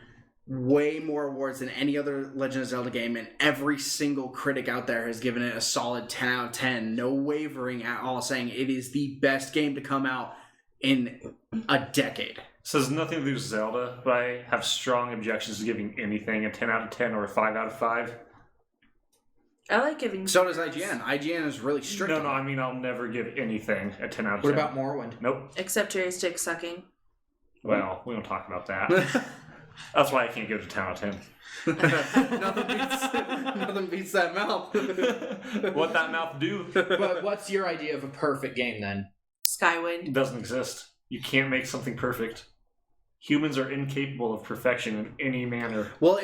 way more awards than any other Legend of Zelda game, and every single critic out there has given it a solid 10 out of 10, no wavering at all, saying it is the best game to come out in a decade. So there's nothing to do with Zelda, but I have strong objections to giving anything a 10 out of 10 or a 5 out of 5. I like giving. So does IGN. IGN is really strict. No, I mean, I'll never give anything a 10 out of 10. What about Morrowind? Nope. Except joystick sucking. Well, we don't talk about that. That's why I can't give it a 10 out of 10. Nothing beats that mouth. What that mouth do? But what's your idea of a perfect game, then? Skyward. It doesn't exist. You can't make something perfect. Humans are incapable of perfection in any manner. Well,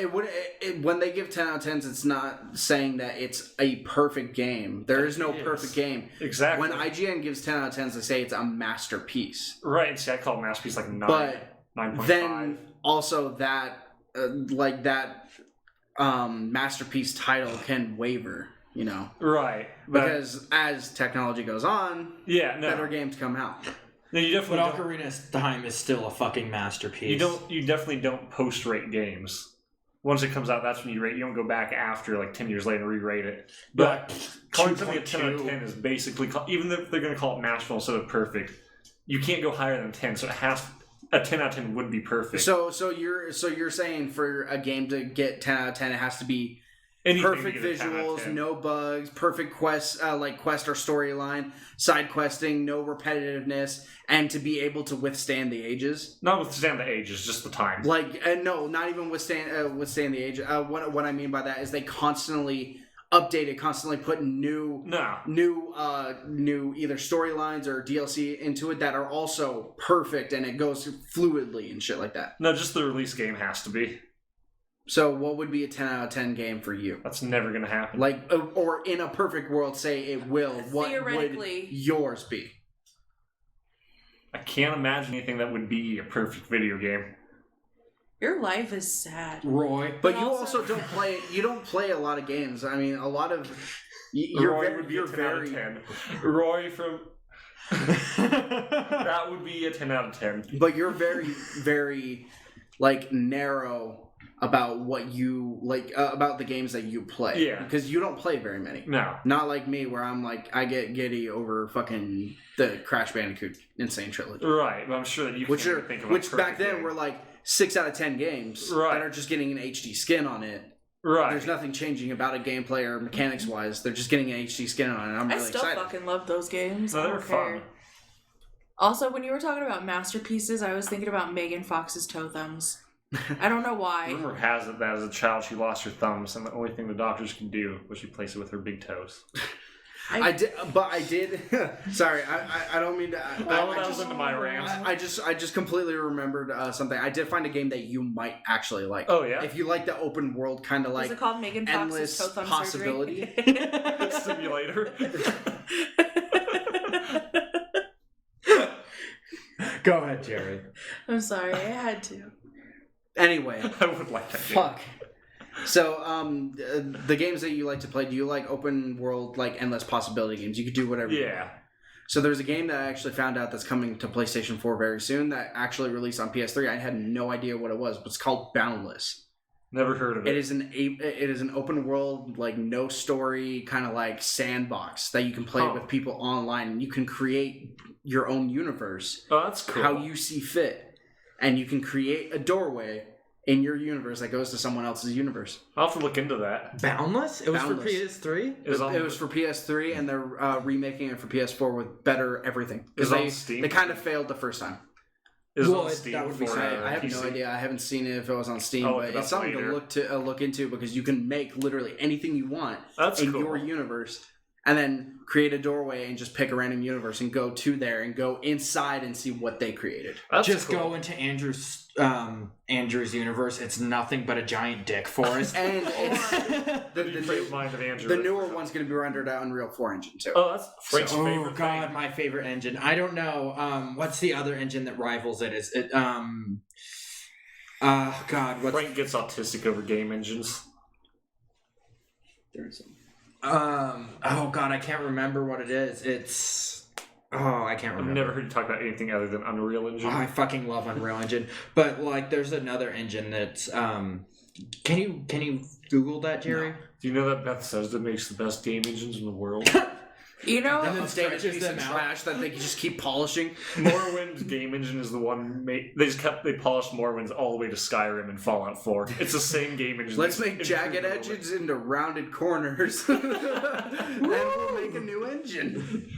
when they give 10 out of 10s, it's not saying that it's a perfect game. There is no perfect game. Exactly. When IGN gives 10 out of 10s, they say it's a masterpiece. Right, see, I call it masterpiece like 9. But 9.5. then also that masterpiece title can waver, you know? Right. Because as technology goes on, better games come out. No, you definitely But Ocarina's Time is still a fucking masterpiece. You definitely don't post-rate games. Once it comes out, that's when you rate. You don't go back after, like, 10 years later and re-rate it. But calling something a 10 out of 10 is basically... even if they're going to call it masterful instead of perfect, you can't go higher than 10, so it has a 10 out of 10 would be perfect. So you're saying for a game to get 10 out of 10, it has to be Anything perfect to get a 10 out of visuals, 10. no bugs, perfect quest quest or storyline, side questing, no repetitiveness, and to be able to withstand the ages. Not withstand the ages, just the time. Like no, not even withstand the age. What I mean by that is they constantly update it, constantly put new either storylines or DLC into it that are also perfect, and it goes fluidly and shit like that. No, just the release game has to be. So what would be a 10 out of 10 game for you? That's never going to happen. Like, or in a perfect world, say it will. What Theoretically. would yours be? I can't imagine anything that would be a perfect video game. Your life is sad. Roy. But But you also- also don't play. You don't play a lot of games. I mean, a lot of. Roy would be a 10 out of 10. Roy from... that would be a 10 out of 10. But you're very, very, like, narrow about what you like about the games that you play. Yeah. Because you don't play very many. No. Not like me, where I'm like, I get giddy over fucking the Crash Bandicoot Insane Trilogy. Right, but I'm sure that you Which can't are think of which a back perfect then game. were like 6 out of 10 games Right. that are just getting an HD skin on it. Right. There's nothing changing about it gameplay or mechanics wise. They're just getting an HD skin on it. I'm I really still excited. fucking love those games. No, I they don't were care. fun. Also, when you were talking about masterpieces, I was thinking about Megan Fox's toe thumbs. I don't know why. Rumor has it that as a child she lost her thumbs, and the only thing the doctors could do was replace it with her big toes. I did. Sorry, I don't mean to. That was into my rant. I just completely remembered something. I did find a game that you might actually like. Oh, yeah? If you like the open world kind of Was like it called Megan Fox's endless toe thumb possibility. surgery? Simulator. Go ahead, Jerry. I'm sorry, I had to. Anyway, I would like that game. fuck. So, the games that you like to play, do you like open world, like endless possibility games? You could do whatever you want. Yeah. So there's a game that I actually found out that's coming to PlayStation 4 very soon that actually released on PS3. I had no idea what it was, but it's called Boundless. Never heard of It it. is an open world, like no story, kind of like sandbox that you can play Oh. with people online, and you can create your own universe Oh, that's cool. how you see fit, and you can create a doorway in your universe that goes to someone else's universe. I'll have to look into that. Boundless? It was Boundless. for PS3? It was for PS3, and they're remaking it for PS4 with better everything Is because it on they Steam? kind of failed the first time. Is it Well, on that Steam would be for sad. I have PC? no idea. I haven't seen it if it was on Steam, I'll look but it up it's something later. to look into because you can make literally anything you want That's in cool. your universe, and then create a doorway and just pick a random universe and go to there and go inside and see what they created. That's Just cool. go into Andrew's universe. It's nothing but a giant dick forest. And it's, The depraved mind of Andrew. the newer one's going to be rendered out Unreal 4 engine too. Oh, that's Frank's Oh favorite god, thing. my favorite engine. I don't know. What's the other engine that rivals it? Is it God, what's Frank gets autistic over game engines. oh god, I can't remember what it is. It's I can't I've remember. never heard you talk about anything other than Unreal Engine. Oh, I fucking love Unreal Engine. But like there's another engine that's can you Google that, Jerry? Do you know that Bethesda makes the best game engines in the world? You know, And then Updated stretches piece of them out. trash that they can just keep polishing. Morrowind's game engine is the one they polished Morrowind's all the way to Skyrim and Fallout 4. It's the same game engine. Let's It's make jagged improved a little edges into rounded corners. Then we'll make a new engine. bit.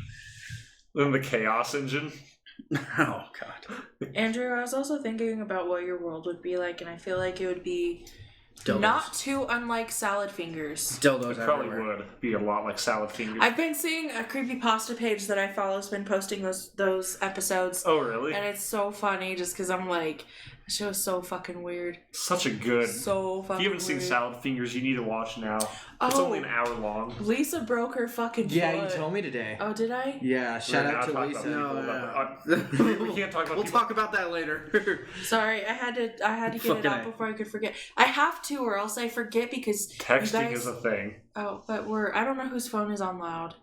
Then the Chaos engine. Oh god. Andrew, I was also thinking about what your world would be like, and I feel like it would be Dildos. not too unlike Salad Fingers. Dildos It probably everywhere. would be a lot like Salad Fingers. I've been seeing a creepypasta page that I follow has been posting those episodes, Oh, really? and it's so funny just because I'm like, the show is so fucking weird. Such a good. So fucking If you haven't seen weird. Salad Fingers, you need to watch now. It's Oh. only an hour long. Lisa broke her fucking Yeah, foot. you told me today. Oh, did I? Yeah, shout We're out to not Lisa. talking No, about no. we can't talk about We'll people. talk about that later. Sorry, I had to get it Fucking out A. before I could forget. I have to, or else I forget because Texting you guys, is a thing. Oh, but I don't know whose phone is on loud.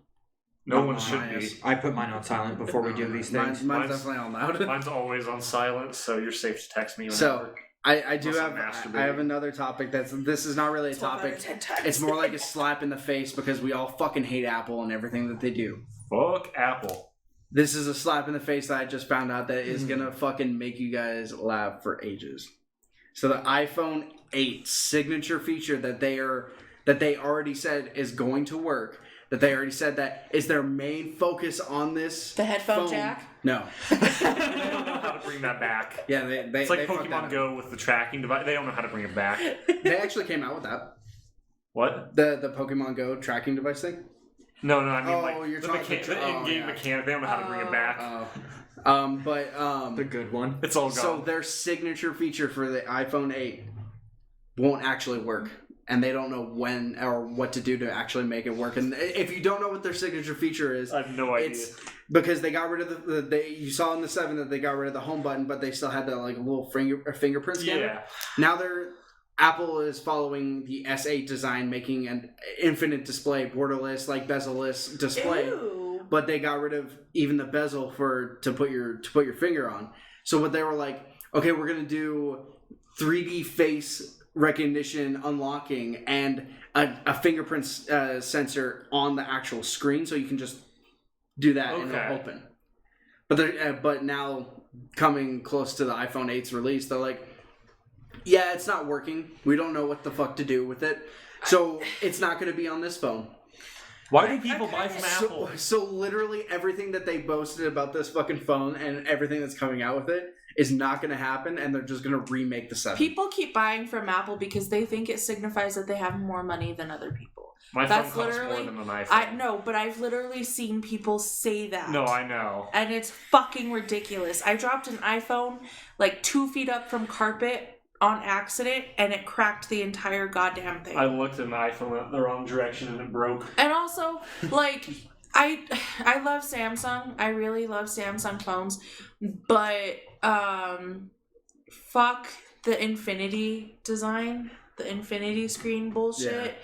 No Not one mine. should be. I put mine on silent before we do these things. Mine's definitely on loud. Mine's always on silent, so you're safe to text me whenever. So I do Unless have I'm masturbating. I have another topic this is not really a 12 out of topic. 10 times. It's more like a slap in the face because we all fucking hate Apple and everything that they do. Fuck Apple. This is a slap in the face that I just found out that is gonna fucking make you guys laugh for ages. So the iPhone 8 signature feature that they already said is going to work, that they already said that is their main focus on this. The headphone phone. jack? No. They don't know how to bring that back. Yeah, they It's like they fucked that Pokemon up. Go with the tracking device. They don't know how to bring it back. They actually came out with that. What? The Pokemon Go tracking device thing. No, I mean Oh, like you're the, talking the in-game mechanic. They don't know how to bring it back. The good one. It's all gone. So their signature feature for the iPhone 8 won't actually work, and they don't know when or what to do to actually make it work. And if you don't know what their signature feature is, I have no idea. it's because they got rid of you saw in the 7 that they got rid of the home button, but they still had that like little fingerprint scanner. Yeah. Now Apple is following the S8 design, making an infinite display, borderless, like bezel-less display. Ew. But they got rid of even the bezel to put your finger on. So what they were like, okay, we're gonna do 3D face recognition unlocking and a fingerprint sensor on the actual screen, so you can just do that and it'll open. But now coming close to the iPhone 8's release, they're like, yeah, it's not working. We don't know what the fuck to do with it, so it's not going to be on this phone. Why do people buy from Apple? So literally everything that they boasted about this fucking phone and everything that's coming out with it is not going to happen, and they're just going to remake the 7. People keep buying from Apple because they think it signifies that they have more money than other people. My That's phone costs literally- more than an iPhone. I know, but I've literally seen people say that. No, I know. And it's fucking ridiculous. I dropped an iPhone like 2 feet up from carpet on accident, and it cracked the entire goddamn thing. I looked at an iPhone the wrong direction and it broke. And also, like, I love Samsung. I really love Samsung phones, but fuck the infinity design, the infinity screen bullshit.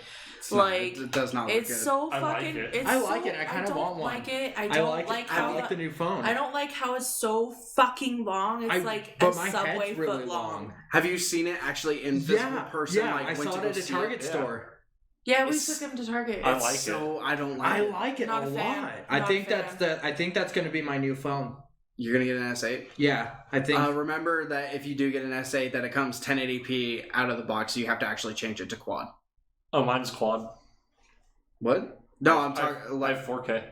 It does not look it's good. so I like fucking. it. It's I like so, it. I kind of want one. Like it. I I don't like like it. how I like the new phone. I don't like how it's so fucking long. It's like but a my subway head's really foot long. Have you seen it actually in physical person? Yeah, like, I went saw to it go at a see Target it? store. Yeah, we It's- took him to Target. I It's like it. So I don't like I it. like it Not a a fan. lot. I Not think a fan. I think that's going to be my new phone. You're gonna get an S8. Yeah, I think. Remember that if you do get an S8, that it comes 1080p out of the box. So you have to actually change it to quad. Oh, mine's quad. What? No, I'm talking I like have 4K.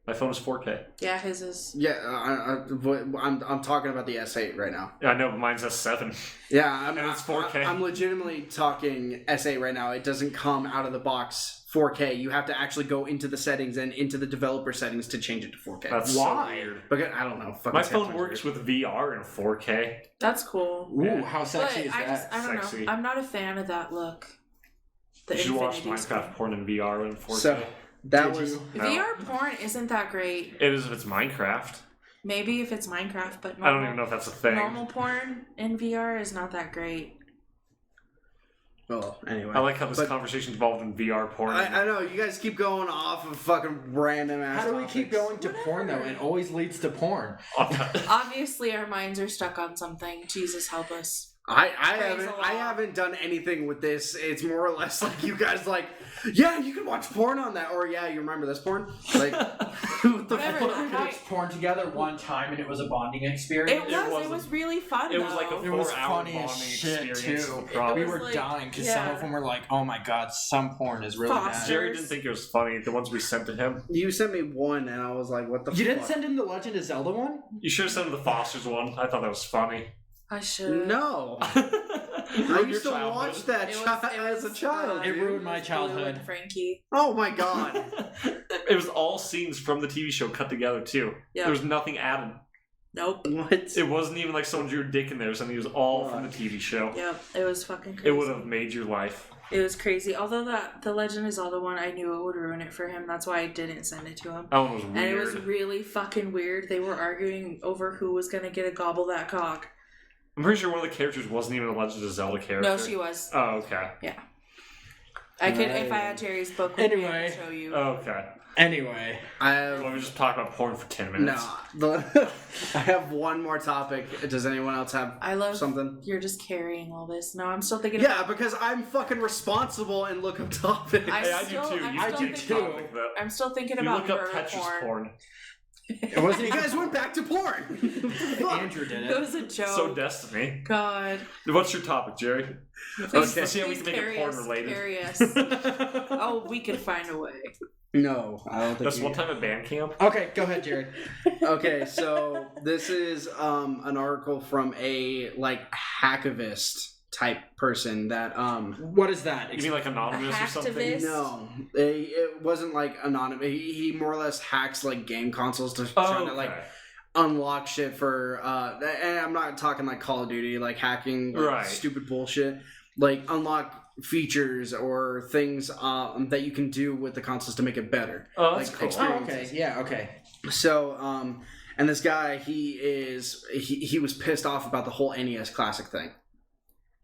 My phone is 4K. Yeah, his is. yeah. I'm talking about the S8 right now. Yeah, I know, but mine's S7. Yeah, I'm, And it's 4K. I'm legitimately talking S8 right now. It doesn't come out of the box 4K. You have to actually go into the settings and into the developer settings to change it to 4K. That's Why? so weird. But I don't know. Fucking My phone Samsung's works weird. with VR and 4K. That's cool. Ooh, Yeah. how But sexy is that? I don't Sexy. know. I'm not a fan of that look. The You should watch infinity Minecraft porn in VR and 4K. So that Did was. you? screen. No. VR porn isn't that great. It is if it's Minecraft. Maybe if it's Minecraft, but I don't even know if that's a thing. normal porn in VR is not that great. Well, anyway. I like how this But- conversation evolved in VR porn. I know you guys keep going off of fucking random ass. How do we keep going to porn though? It always leads to porn. Obviously, our minds are stuck on something. Jesus help us. I Praise the Lord. haven't done anything with this. It's more or less like you guys like, yeah, you can watch porn on that, or yeah, you remember this porn? Like, what the Whatever. fuck? I- watched porn together one time and it was a bonding experience. It was really fun. It was like a though. It was 4-hour funny bonding as shit experience. too. is the problem. We was were like- dying because some yeah. of them were like, "Oh my god, some porn is really Foster. bad." Jerry didn't think it was funny. The ones we sent to him. You sent me one, and I was like, what the? You didn't fuck? send him the Legend of Zelda one? You should have sent him the Foster's one. I thought that was funny. I should. No, I Ruined used to your childhood. watch that as a child. It dude. ruined my Blue childhood. and Frankie. Oh my god. It was all scenes from the TV show cut together too. Yeah. There was nothing added. Nope. What? It wasn't even like someone drew a dick in there. Something. It was all from the TV show. Yep. It was fucking crazy. It would have made your life. It was crazy. Although the Legend of Zelda one, I knew it would ruin it for him. That's why I didn't send it to him. That one was weird. And it was really fucking weird. They were arguing over who was gonna get a gobble that cock. I'm pretty sure one of the characters wasn't even a Legend of Zelda character. No, she was. Oh, okay. I could, if I had Jerry's book with me, I Anyway. could show you. Okay. Anyway, I have Let me just talk about porn for 10 minutes. no. I have one more topic. Does anyone else have I love something? You're just carrying all this. No, I'm still thinking. Yeah, because I'm fucking responsible and look up topics. I Hey, I still- do too. I'm You still do thinking- topic, though. I'm still thinking You about look up murder Tetris porn. It wasn't You guys went back to porn. Andrew did It it. was a joke. So Destiny. God. What's your topic, Jerry? Please, Let's see how we please can make it carry porn us, related. carry us. Oh, we could find a way. No, I don't think. That's one time at band camp. Okay, go ahead, Jared. Okay, so this is an article from a hacktivist type person that What is that? You mean like anonymous or something? hacktivist? no, it wasn't like anonymous. He more or less hacks like game consoles to try to like unlock shit for and I'm not talking like Call of Duty, like hacking Right. stupid bullshit, like unlock features or things that you can do with the consoles to make it better. Oh, that's like, cool. Oh, okay. Yeah, okay. So and this guy he was pissed off about the whole NES Classic thing.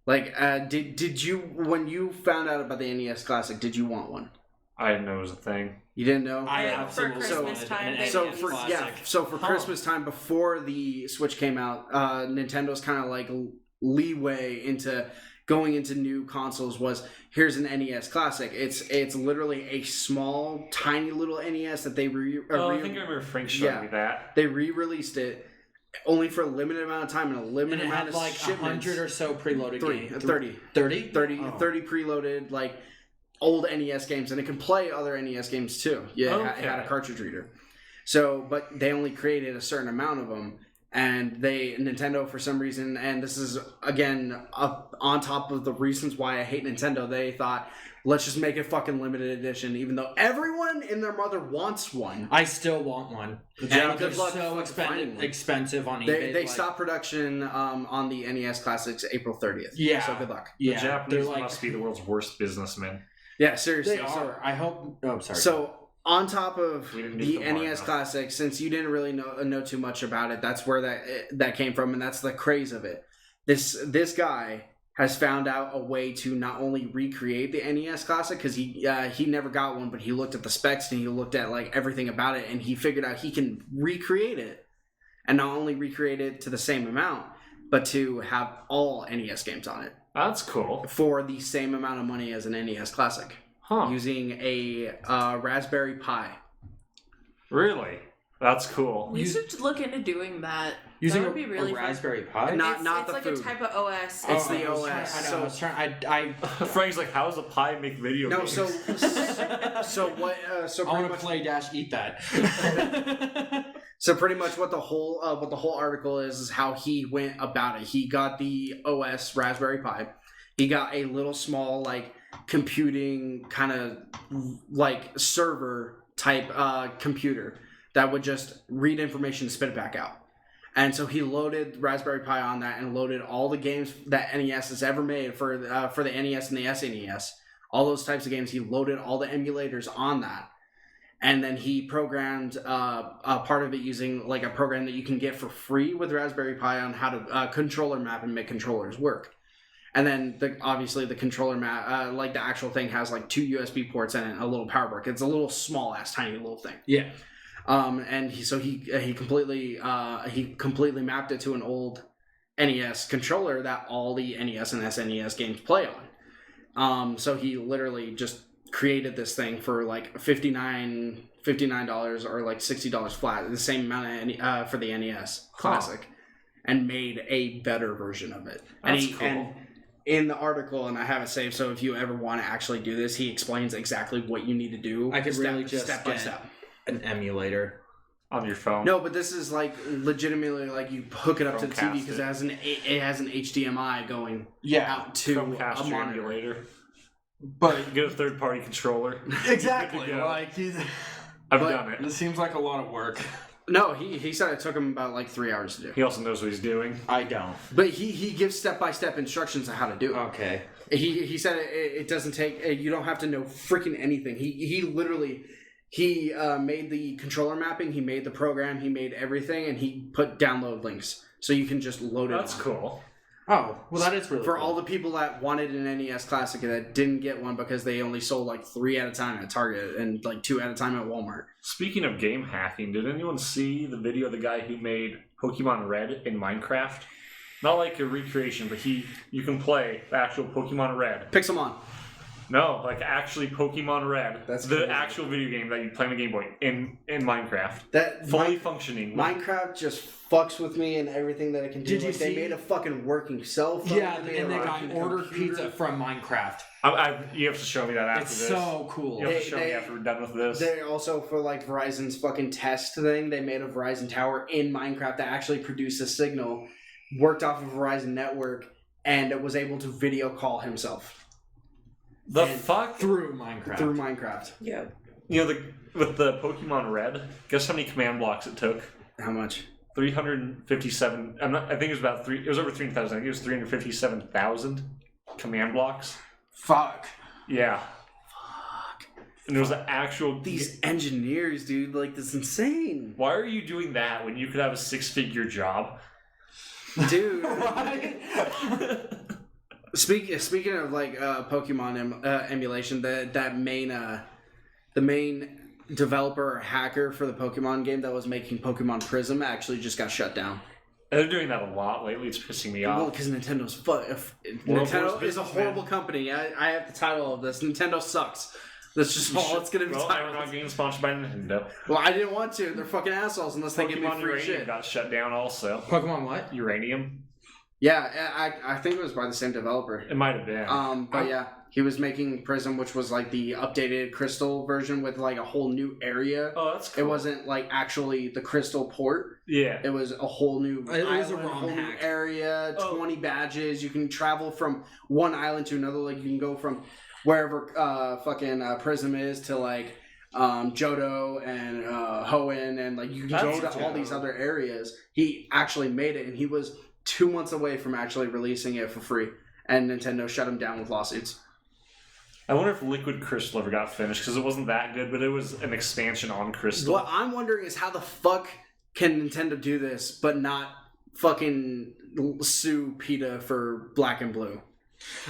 Like did you, when you found out about the NES Classic, did you want one? I didn't know it was a thing. You didn't know? I Yeah, absolutely for Christmas wanted time, an they So NES for Classic. for Christmas time before the Switch came out, Nintendo's kind of like leeway into going into new consoles was, here's an NES Classic. It's literally a small, tiny little NES that they I think I remember Frank showing me that. they re-released it only for a limited amount of time and a And limited it amount had of like shipments. 100 or so preloaded games. 30 30? Oh. 30 preloaded like old NES games, and it can play other NES games too. Yeah, it had a cartridge reader. So, but they only created a certain amount of them, and Nintendo for some reason, and this is again up on top of the reasons why I hate Nintendo, they thought, let's just make it fucking limited edition, even though everyone and their mother wants one. I still want one. And They're good luck so finding one. expensive on eBay. They like- stopped production on the NES Classics April 30th. Yeah. So good luck. Yeah, The Japanese they're like, must be the world's worst businessmen. Yeah, seriously. they are. I hope. Oh, sorry. So on top of We didn't the need the NES line, Classic, since you didn't really know too much about it, that's where that came from, and that's the craze of it. This guy has found out a way to not only recreate the NES Classic, because he never got one, but he looked at the specs and he looked at like everything about it, and he figured out he can recreate it, and not only recreate it to the same amount, but to have all NES games on it That's cool. for the same amount of money as an NES Classic, Huh. using a Raspberry Pi. Really? That's cool. We should look into doing that. using that would be really a fun. Raspberry Pi? Not it's the like food. a type of OS. It's Oh, the I was OS. trying- I know, I was trying. I Frank's like, how does a pie make video No, games? so what? So I pretty want to much, play dash eat that. so pretty much what the whole article is how he went about it. He got the OS Raspberry Pi. He got a little small like computing kind of like server type computer that would just read information and spit it back out. And so he loaded Raspberry Pi on that and loaded all the games that NES has ever made for the NES and the SNES. All those types of games, he loaded all the emulators on that. And then he programmed a part of it using like a program that you can get for free with Raspberry Pi on how to controller map and make controllers work. And then obviously the controller map, like the actual thing has like 2 USB ports in it and a little power brick. It's a little small ass tiny little thing. Yeah. And he completely mapped it to an old NES controller that all the NES and SNES games play on. So he literally just created this thing for like $59 or like $60 flat, the same amount for the NES Classic, and made a better version of it. That's and cool. And in the article, and I have it saved, so if you ever want to actually do this, he explains exactly what you need to do. I could really just step by get step. an emulator. On your phone. No, but this is like legitimately like you hook it up to the TV Chromecast because it. it has an HDMI going Yeah. out to Chromecast a your monitor. emulator. But Get a third-party controller. exactly, Good to go. like I've But- done it. this seems like a lot of work. No, he said it took him about like 3 hours to do. He also knows what he's doing. I don't. But he gives step by step instructions on how to do it. Okay. He said it doesn't take, you don't have to know freaking anything. He literally made the controller mapping, he made the program, he made everything, and he put download links so you can just load it. That's on. cool. Oh, well, that is really For cool. all the people that wanted an NES Classic that didn't get one because they only sold like 3 at a time at Target and like 2 at a time at Walmart. Speaking of game hacking, did anyone see the video of the guy who made Pokemon Red in Minecraft? Not like a recreation, but you can play the actual Pokemon Red. Pixelmon. No, like actually Pokemon Red. That's the crazy. actual video game that you play on the Game Boy in Minecraft. That Fully functioning. Minecraft just fucks with me and everything that it can do. Did you They see- made a fucking working cell phone. Yeah, made and a they got working ordered computer. pizza from Minecraft. You have to show me that after It's this. so cool. You have to They- show me after we're done with this. They also, for like Verizon's fucking test thing, they made a Verizon tower in Minecraft that actually produced a signal, worked off of Verizon network, and it was able to video call himself The and fuck? Through Minecraft. through Minecraft. Yeah. You know, with the Pokemon Red, guess how many command blocks it took? How much? 357. I think it was about three. It was over 3,000. I think it was 357,000 command blocks. Fuck. Yeah. And it was the actual. These engineers, dude, like, this is insane. Why are you doing that when you could have a 6-figure job? Dude. Speaking of like Pokemon emulation, the main developer or hacker for the Pokemon game that was making Pokemon Prism actually just got shut down. They're doing that a lot lately. It's pissing me Well, off. because Nintendo's World Nintendo War's is a business, horrible man. company. I have the title of this. Nintendo sucks. That's just all it's gonna be Well, titled. we're not getting sponsored by Nintendo. Well, I didn't want to. They're fucking assholes unless they give me Pokemon free Uranium shit. got shut down also. Pokemon what? Uranium? Yeah, I think it was by the same developer. It might have been. But yeah, he was making Prism, which was like the updated Crystal version with like a whole new area. Oh, that's cool. It wasn't like actually the Crystal port. Yeah. It was a whole new It was a island, ROM whole new hack. area, Oh. 20 badges. You can travel from one island to another. Like you can go from wherever Prism is to like Johto and Hoenn, and like you can That's go to all dope. these other areas. He actually made it, and he was 2 months away from actually releasing it for free, and Nintendo shut him down with lawsuits. I wonder if Liquid Crystal ever got finished, because it wasn't that good, but it was an expansion on Crystal. What I'm wondering is how the fuck can Nintendo do this but not fucking sue PETA for Black and Blue?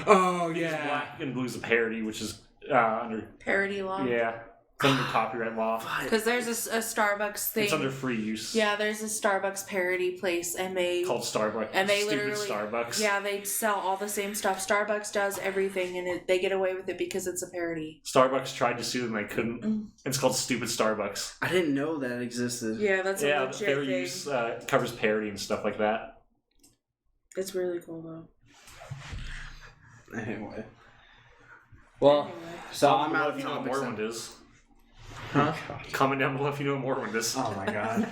Oh, Because yeah. Black and Blue's a parody, which is under Parody law. yeah, it's under copyright law. Because there's a Starbucks thing. It's under free use. Yeah, there's a Starbucks parody place, and they Called Starbucks. and they Stupid literally Starbucks. Yeah, they sell all the same stuff. Starbucks does everything, and they get away with it because it's a parody. Starbucks tried to sue them, they couldn't. Mm. It's called Stupid Starbucks. I didn't know that existed. Yeah, that's a Yeah, legit fair thing. use covers parody and stuff like that. It's really cool though. Anyway. Well, Anyway. so Comment I'm below out if of you know what topics. Morrowind is. Huh? Comment down below if you know what Morrowind is. Oh my god.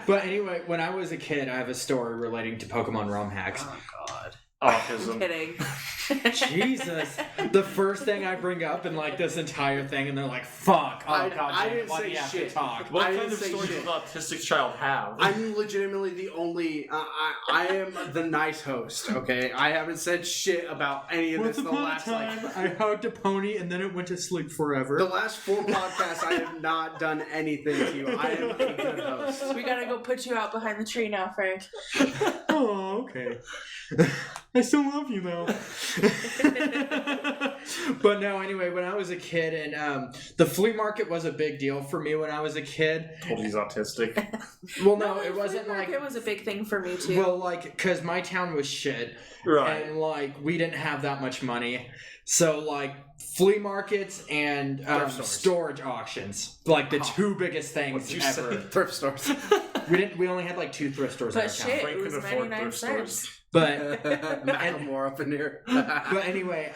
But anyway, when I was a kid, I have a story relating to Pokemon ROM hacks. Oh god. I'm Autism. kidding. Jesus. The first thing I bring up in like this entire thing, and they're like, fuck. Oh, I god, didn't why say do you have shit. to talk? What I kind didn't of say story shit. does an autistic child have? I'm legitimately the only. I am the nice host. Okay, I haven't said shit about any of Once this. The upon a last time, like I hugged a pony, and then it went to sleep forever. the last 4 podcasts, I have not done anything to you. I am a good host. We gotta go put you out behind the tree now, Frank. Oh, okay. I still love you though. But no, anyway, when I was a kid, and the flea market was a big deal for me when I was a kid. Told he's autistic. Well, no, the it wasn't flea like. market was a big thing for me too. Well, like, because my town was shit. Right. And, like, we didn't have that much money. So, like, flea markets and Thrift stores. storage auctions. Like, the two biggest things What'd you ever. say? Thrift stores. We only had, like, 2 thrift stores in our but town. shit, Frank it was couldn't afford 99 thrift cents. But Macklemore up in here. But anyway,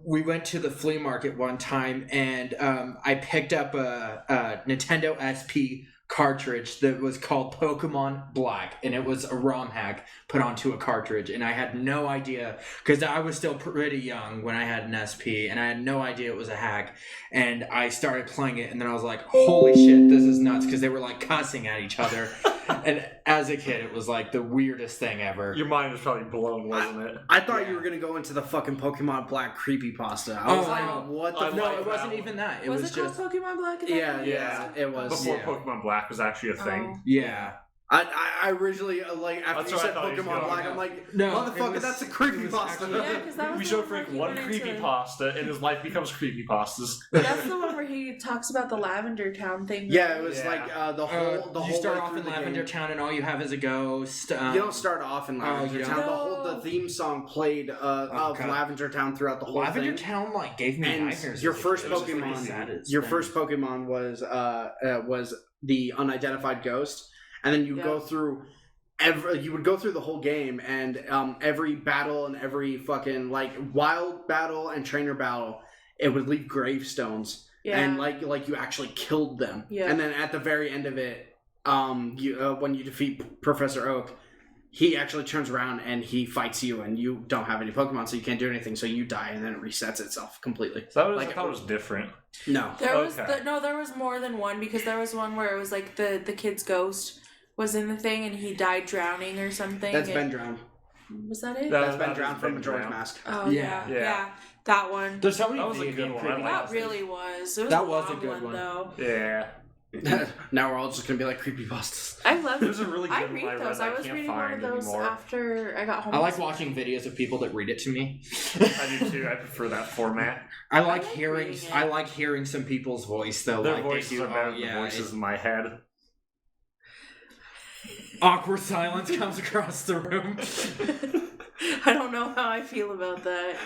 we went to the flea market one time, and I picked up a Nintendo SP cartridge that was called Pokemon Black, and it was a ROM hack put onto a cartridge, and I had no idea, because I was still pretty young when I had an SP, and I had no idea it was a hack, and I started playing it, and then I was like, holy shit, this is nuts, because they were like cussing at each other, and as a kid, it was like the weirdest thing ever. Your mind was probably blown, wasn't it? I thought you Yeah. were gonna go into the fucking Pokemon Black creepypasta. I was Oh, like, what the I fuck? No, like it wasn't that even that. It was was it just called Pokemon Black? at that Yeah, point? yeah, it was. Before Yeah. Pokemon Black was actually a thing. Oh. yeah. I originally like after That's you where I said thought he was Pokemon going. Black, I'm like, No, motherfucker, it was- that's a it was creepypasta. actually- Yeah, because that was We the showed where Frank he one went into- creepypasta, and his life becomes creepypastas. That's the one where he talks about the Lavender Town thing. Yeah, right? it was Yeah. like the whole. you start way off through in the Lavender game. Town and all you have is a ghost. You don't start off in Lavender you Town. don't? The theme song played of God. Lavender Town throughout the whole Lavender thing. Town like gave me And nightmares. your as a first kid. It was just, Pokemon- the saddest Your thing. first Pokemon was the unidentified ghost, and then you Yeah. go through. You would go through the whole game, and every battle and every fucking like wild battle and trainer battle, it would leave gravestones, Yeah. and like you actually killed them. Yeah. And then at the very end of it, when you defeat Professor Oak, he actually turns around and he fights you, and you don't have any Pokemon, so you can't do anything. So you die, and then it resets itself completely. So that was, Like- I thought it was different. No, There was Okay. there was more than one, because there was one where it was like the kid's ghost was in the thing and he died drowning or something. that's and- been drowned. Was that it? That's That been drowned has from been Majora's drowned. Mask. Oh Yeah. yeah. Yeah. yeah, that one. There's so many That was a video good game one. I creepypastas. liked That really was. It was That a was a long good one. though. Yeah. Now we're all just gonna be like creepypastas. I love. There's a really good I one read I read those. that I was can't reading one of find those anymore. after I got home. I like watching videos of people that read it to me. I do too. I prefer that format. I like like hearing. reading it. I like hearing some people's voice though. Their like voices they do. are better Oh than yeah. the voices in my head. Awkward silence comes across the room. I don't know how I feel about that.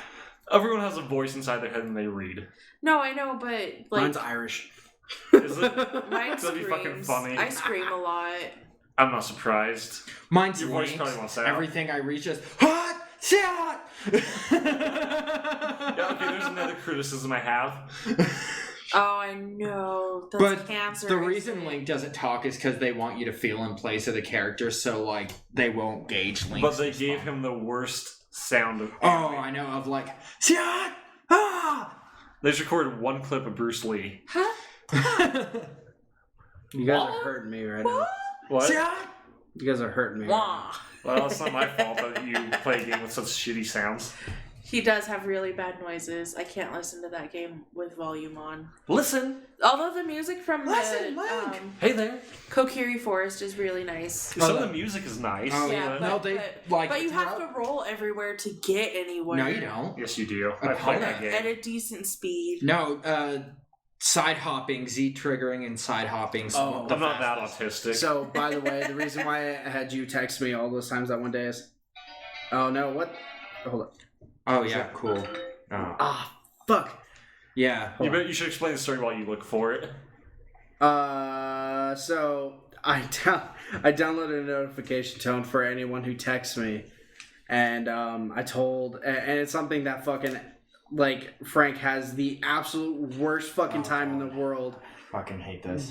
Everyone has a voice inside their head and they read. No, I know, but like Mine's Irish. Is it? mine That'd be fucking screams. funny. I scream a lot. I'm not surprised. Mine's Your voice linked. probably won't sound. Everything I reach is hot shot. Yeah, okay, there's another criticism I have. Oh, I know. That's But cancer. the isn't reason it? Link doesn't talk is because they want you to feel in place of the character, so like they won't gauge Link. But they gave him the worst sound of Oh, anime. I know of like shot. Ah. They just recorded one clip of Bruce Lee. Huh? You guys are hurting me right now. What? Shot. You guys are hurting me. Wah. Well, it's not my fault that you play a game with such shitty sounds. He does have really bad noises. I can't listen to that game with volume on. Listen! Although the music from Listen, the Link. Hey there! Kokiri Forest is really nice. Some of the music is nice. Oh, Yeah, but- no, they like. But you have to roll everywhere to get anywhere. No, you don't. Yes, you do. I Okay. played At that a, at game. a decent speed. No, side hopping, Z triggering, and side hopping. Oh, I'm not that autistic. So, by the way, the reason why I had you text me all those times that one day is... Oh, no, what? Hold up. Oh yeah, cool. Oh. Ah, fuck. Yeah. You should explain the story while you look for it. So I downloaded a notification tone for anyone who texts me, and I told, and it's something that fucking, like, Frank has the absolute worst fucking time in the world. Fucking hate this.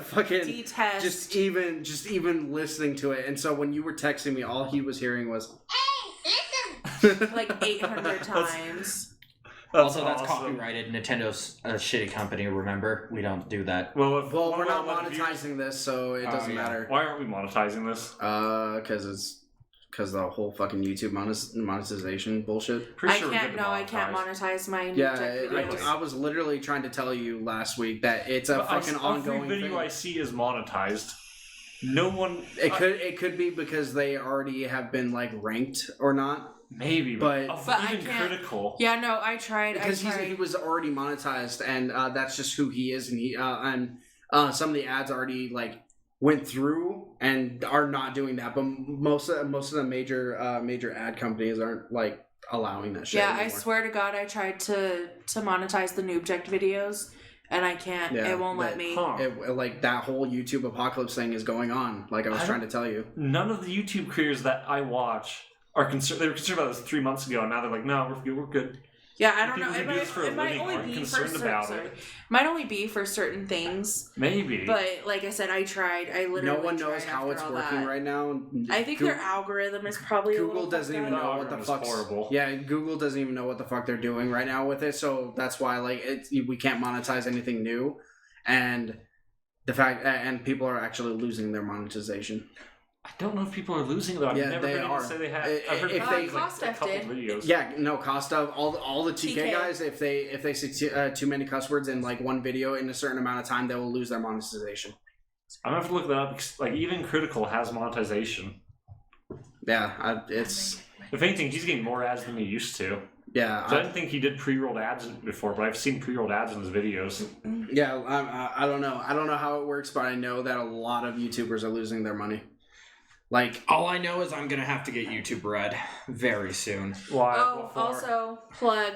Fucking Detest. just even listening to it. And so when you were texting me, all he was hearing was like 800 times. Also, that's awesome. copyrighted. Nintendo,'s a shitty company. Remember, we don't do that. Well, if, well, what we're about not letting viewers- monetizing this, so it doesn't yeah. matter. Why aren't we monetizing this? Because the whole fucking YouTube monetization bullshit. Pretty I sure we're can't. good to No, I can't monetize. monetize my Yeah, music videos. I was literally trying to tell you last week that it's a But fucking ongoing every video thing. I see is monetized. No one. It could be because they already have been like ranked or not. Maybe, But- of But I even can't- critical. Yeah, no, I tried. Because I tried. he was already monetized, and that's just who he is. And some of the ads already like went through and are not doing that. But most of the major ad companies aren't like allowing that shit. Yeah, I anymore. swear to God, I tried to monetize the Noobject videos, and I can't. Yeah, it won't let that- me. Huh. Like that whole YouTube apocalypse thing is going on. Like I was I trying to tell you. None of the YouTube creators that I watch are concerned. They were concerned about this 3 months ago, and now they're like, "No, we're good. We're good." Yeah, I don't People know. who do this for a It might living only aren't be for concerned certain. about Sorry. it. Might only be for certain things. Maybe. But like I said, I tried. I literally. No one knows tried how after it's all working that. right now. I think their algorithm is probably a Google little doesn't fucked even up. know The what the algorithm is fuck's horrible. Yeah, Google doesn't even know what the fuck they're doing right now with it. So that's why like we can't monetize anything new, and the fact and people are actually losing their monetization. I don't know if people are losing it. Though. I've Yeah, never they heard anyone are. say they have. If I've heard they- like a Kostef couple did. videos. Yeah, no, Costa, all the TK, TK. guys, if they say too many cuss words in like one video in a certain amount of time, they will lose their monetization. I'm gonna have to look that up. Because, like, even Critical has monetization. Yeah, it's If anything, he's getting more ads than he used to. yeah. So I didn't think he did pre-rolled ads before, but I've seen pre-rolled ads in his videos. Yeah, I don't know. I don't know how it works, but I know that a lot of YouTubers are losing their money. Like, All I know is I'm gonna have to get YouTube Red very soon. Why? Oh, What for? also, plug.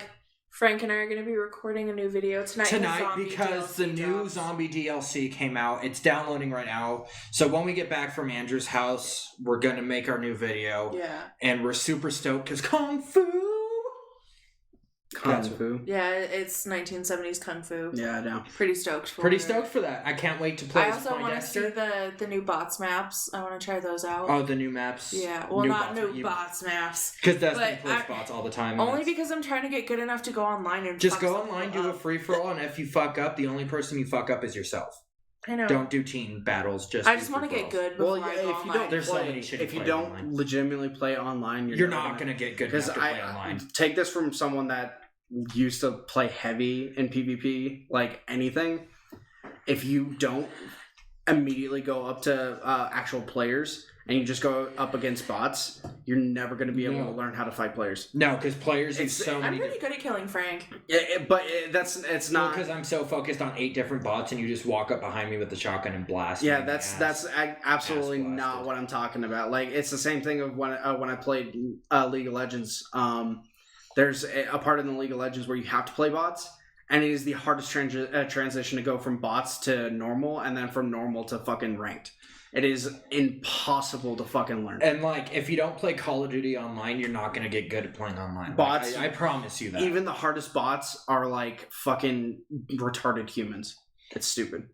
Frank and I are going to be recording a new video tonight. Because the new zombie DLC came out. It's downloading right now. So when we get back from Andrew's house, we're gonna make our new video. Yeah. And we're super stoked because Kung Fu. Kung Fu. Yeah, it's 1970s Kung Fu. Yeah, I know. Pretty stoked for Pretty it. stoked for that. I can't wait to play. I as also want to see Poindexter. the new bots maps. I want to try those out. Oh, the new maps. Yeah, well, not new bots maps. Because Destiny But plays I- bots all the time. and Only that's- because I'm trying to get good enough to go online and Just fuck go some online, people do a up. free for all, and if you fuck up, the only person you fuck up is yourself. I know. Don't do team battles. Just I do just want to get free-for-alls. good before Well, I yeah, go if you online. don't There's so play, many shitty if you players don't online. legitimately play online, You're never not gonna get good because enough to play online. take this from someone that used to play heavy in PvP, like anything. If you don't immediately go up to actual players and you just go up against bots, you're never going to be able No. to learn how to fight players. No, because players use It's- so I'm many. pretty good at killing Frank. It's not. Because I'm so focused on 8 different bots, and you just walk up behind me with the shotgun and blast. me Yeah, in the that's ass. absolutely Ass blasted. not what I'm talking about. Like, it's the same thing of when I played League of Legends. There's a part in the League of Legends where you have to play bots, and it is the hardest transition to go from bots to normal, and then from normal to fucking ranked. It is impossible to fucking learn. And like, if you don't play Call of Duty online, you're not gonna get good at playing online. Like, Bots- I promise you that. Even the hardest bots are like fucking retarded humans. It's stupid.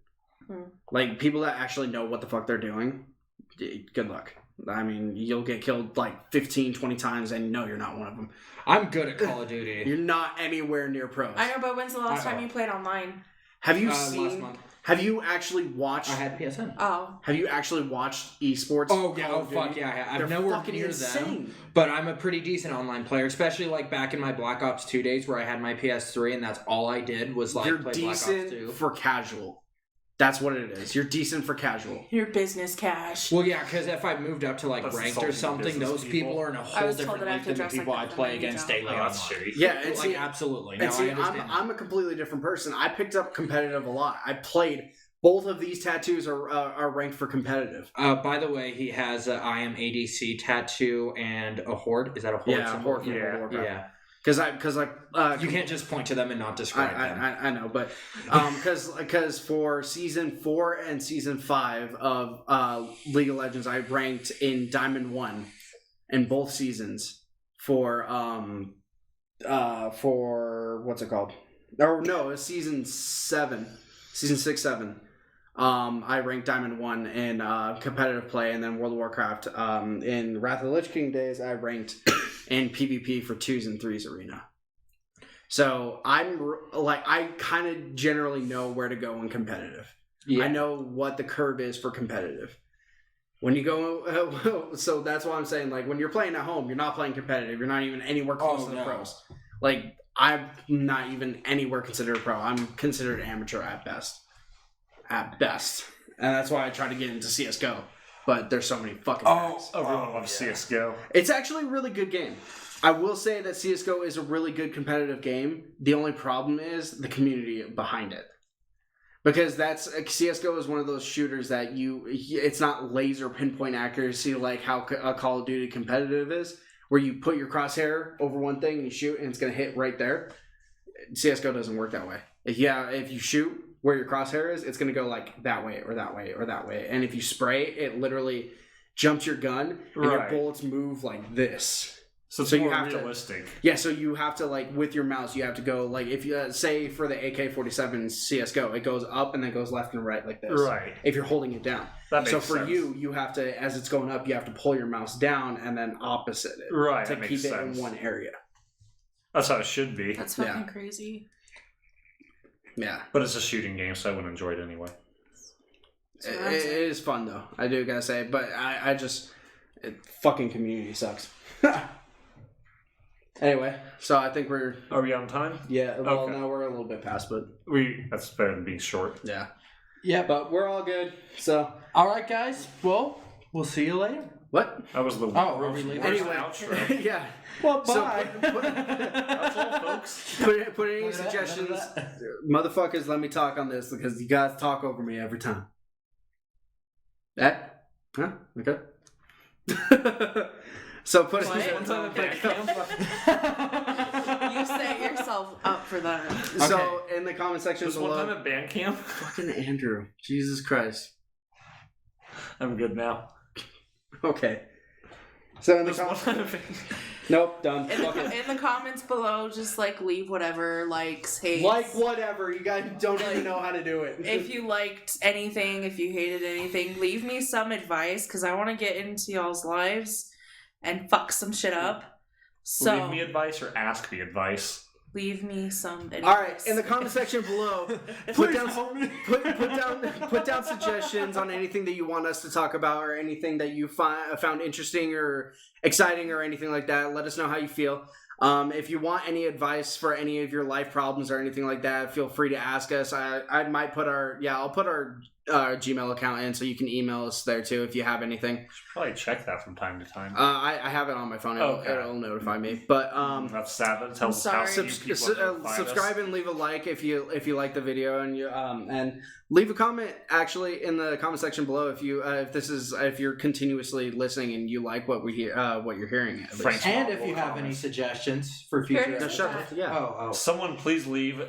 Hmm. Like, people that actually know what the fuck they're doing, good luck. I mean, you'll get killed like 15, 20 times and no, you're not one of them. I'm good at Call of Duty. You're not anywhere near pros. I know, but when's the last I- time you played online? Have you Last seen... month Have you actually watched... I had PSN. Oh. Have you actually watched esports? Oh yeah, Call oh of fuck Duty? yeah, They're I've nowhere fucking near insane. them. But I'm a pretty decent online player, especially like back in my Black Ops 2 days where I had my PS3 and that's all I did was like You're play Black Ops decent 2. for casual. That's what it is. You're decent for casual. Your business cash. Well, yeah, because if I moved up to like That's ranked or insulting something, business those people people. are in a I whole was told different that I have league to than the dress like people that I for play my new against job. daily Oh, online. that's shitty. Yeah, and Like see, absolutely. No, and see, I understand. I'm a completely different person. I picked up competitive a lot. I played... Both of these tattoos are ranked for competitive. By the way, he has a I am ADC tattoo and a horde. Is that a horde? Yeah, symbol? horde from Yeah. World of Warcraft. Yeah. Because You can't just point to them and not describe them. I know, but because for season 4 and season 5 of League of Legends, I ranked in Diamond 1 in both seasons for what's it called? Or no, it's season 6, 7. I ranked Diamond 1 in competitive play, and then World of Warcraft in Wrath of the Lich King days, I ranked in PvP for 2s and 3s arena. So I kind of generally know where to go in competitive. Yeah. I know what the curve is for competitive. When you go, so that's why I'm saying, like, when you're playing at home, you're not playing competitive. You're not even anywhere close to the no. pros. Like, I'm not even anywhere considered a pro. I'm considered amateur at best. At best. And that's why I try to get into CSGO. But there's so many fucking guys. Everyone loves CSGO. It's actually a really good game. I will say that CSGO is a really good competitive game. The only problem is the community behind it. Because CSGO is one of those shooters that it's not laser pinpoint accuracy like how a Call of Duty competitive is, where you put your crosshair over one thing and you shoot and it's going to hit right there. CSGO doesn't work that way. If you shoot where your crosshair is, it's going to go like that way or that way or that way. And if you spray, it literally jumps your gun and your Right. bullets move like this. So it's So you more have to- realistic. Yeah, so you have to, like, with your mouse, you have to go, like, if you, say for the AK-47 CSGO, it goes up and then goes left and right like this. Right. If you're holding it down. That makes So for sense. you have to, as it's going up, you have to pull your mouse down and then opposite it. Right, To that keep makes it sense. in one area. That's how it should be. That's fucking Yeah. crazy. Yeah. But it's a shooting game, so I wouldn't enjoy it anyway. That's what I'm It saying. is fun, though. I do gotta say. But I just... fucking community sucks. Anyway, so I think we're... Are we on time? Yeah, well, Okay. no, we're a little bit past, but... That's better than being short. Yeah. Yeah. But we're all good. So All right, guys. Well, we'll see you later. what? That was the are we leaving? worst Anyway, outro. yeah. Well, So bye. That's all, folks. Put any suggestions, motherfuckers. Let me talk on this because you guys talk over me every time. That? Huh? Okay. So put What? it. One time at band You set yourself up for that. So in the comment section Just one time below. at band camp. Fucking Andrew, Jesus Christ. I'm good now. Okay. So in the Just one comments. time at Nope, done. In Fuck it. the comments below, just like leave whatever likes, hates. Like whatever, you guys don't even know how to do it. If you liked anything, if you hated anything, leave me some advice because I want to get into y'all's lives and fuck some shit up. So Leave me advice or ask me advice. leave me some advice. All right, in the comment section below, put Please down help me. put down suggestions on anything that you want us to talk about or anything that you found interesting or exciting or anything like that. Let us know how you feel. If you want any advice for any of your life problems or anything like that, feel free to ask us. I might put I'll put our Gmail account in so you can email us there too if you have anything. Probably check that from time to time. I have it on my phone. It'll notify me. But That's sad. That tells us how sorry. few people have notified us. subscribe and leave a like if you like the video and leave a comment actually in the comment section below if you're continuously listening and you like what we hear what you're hearing at least. Frank's And mom if will you have comment. any suggestions for future Here's No, shut that. yeah. Oh. Someone please leave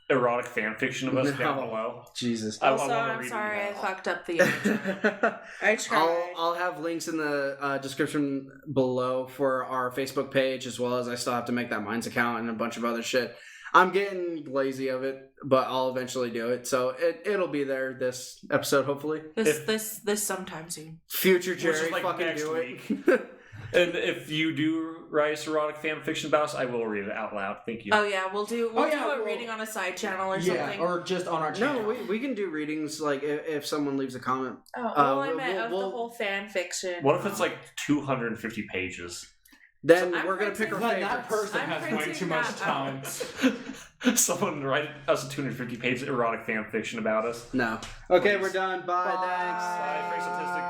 erotic fan fiction of us No. down below. Jesus. I Also, wanna I'm read sorry I it now. fucked up the intro. I tried. I'll have links in the description below for our Facebook page, as well as I still have to make that Minds account and a bunch of other shit. I'm getting lazy of it, but I'll eventually do it. So it'll be there this episode, hopefully. This sometime soon. Future Which Jerry, is like fucking next do week. it. And if you do write erotic fan fiction about us, I will read it out loud. Thank you. Oh yeah, we'll do a well- reading on a side channel or Yeah, something. or just on our channel. No, we can do readings like if someone leaves a comment. I we'll- meant of the we'll- whole fan fiction. What if it's like 250 pages? Then I'm we're gonna pick our printing- Then that favorites. person I'm has way printing too much that time. Someone write us a 250-page erotic fan fiction about us. No. Okay, Please. we're done. Bye. Thanks. Bye, Frank Statistic.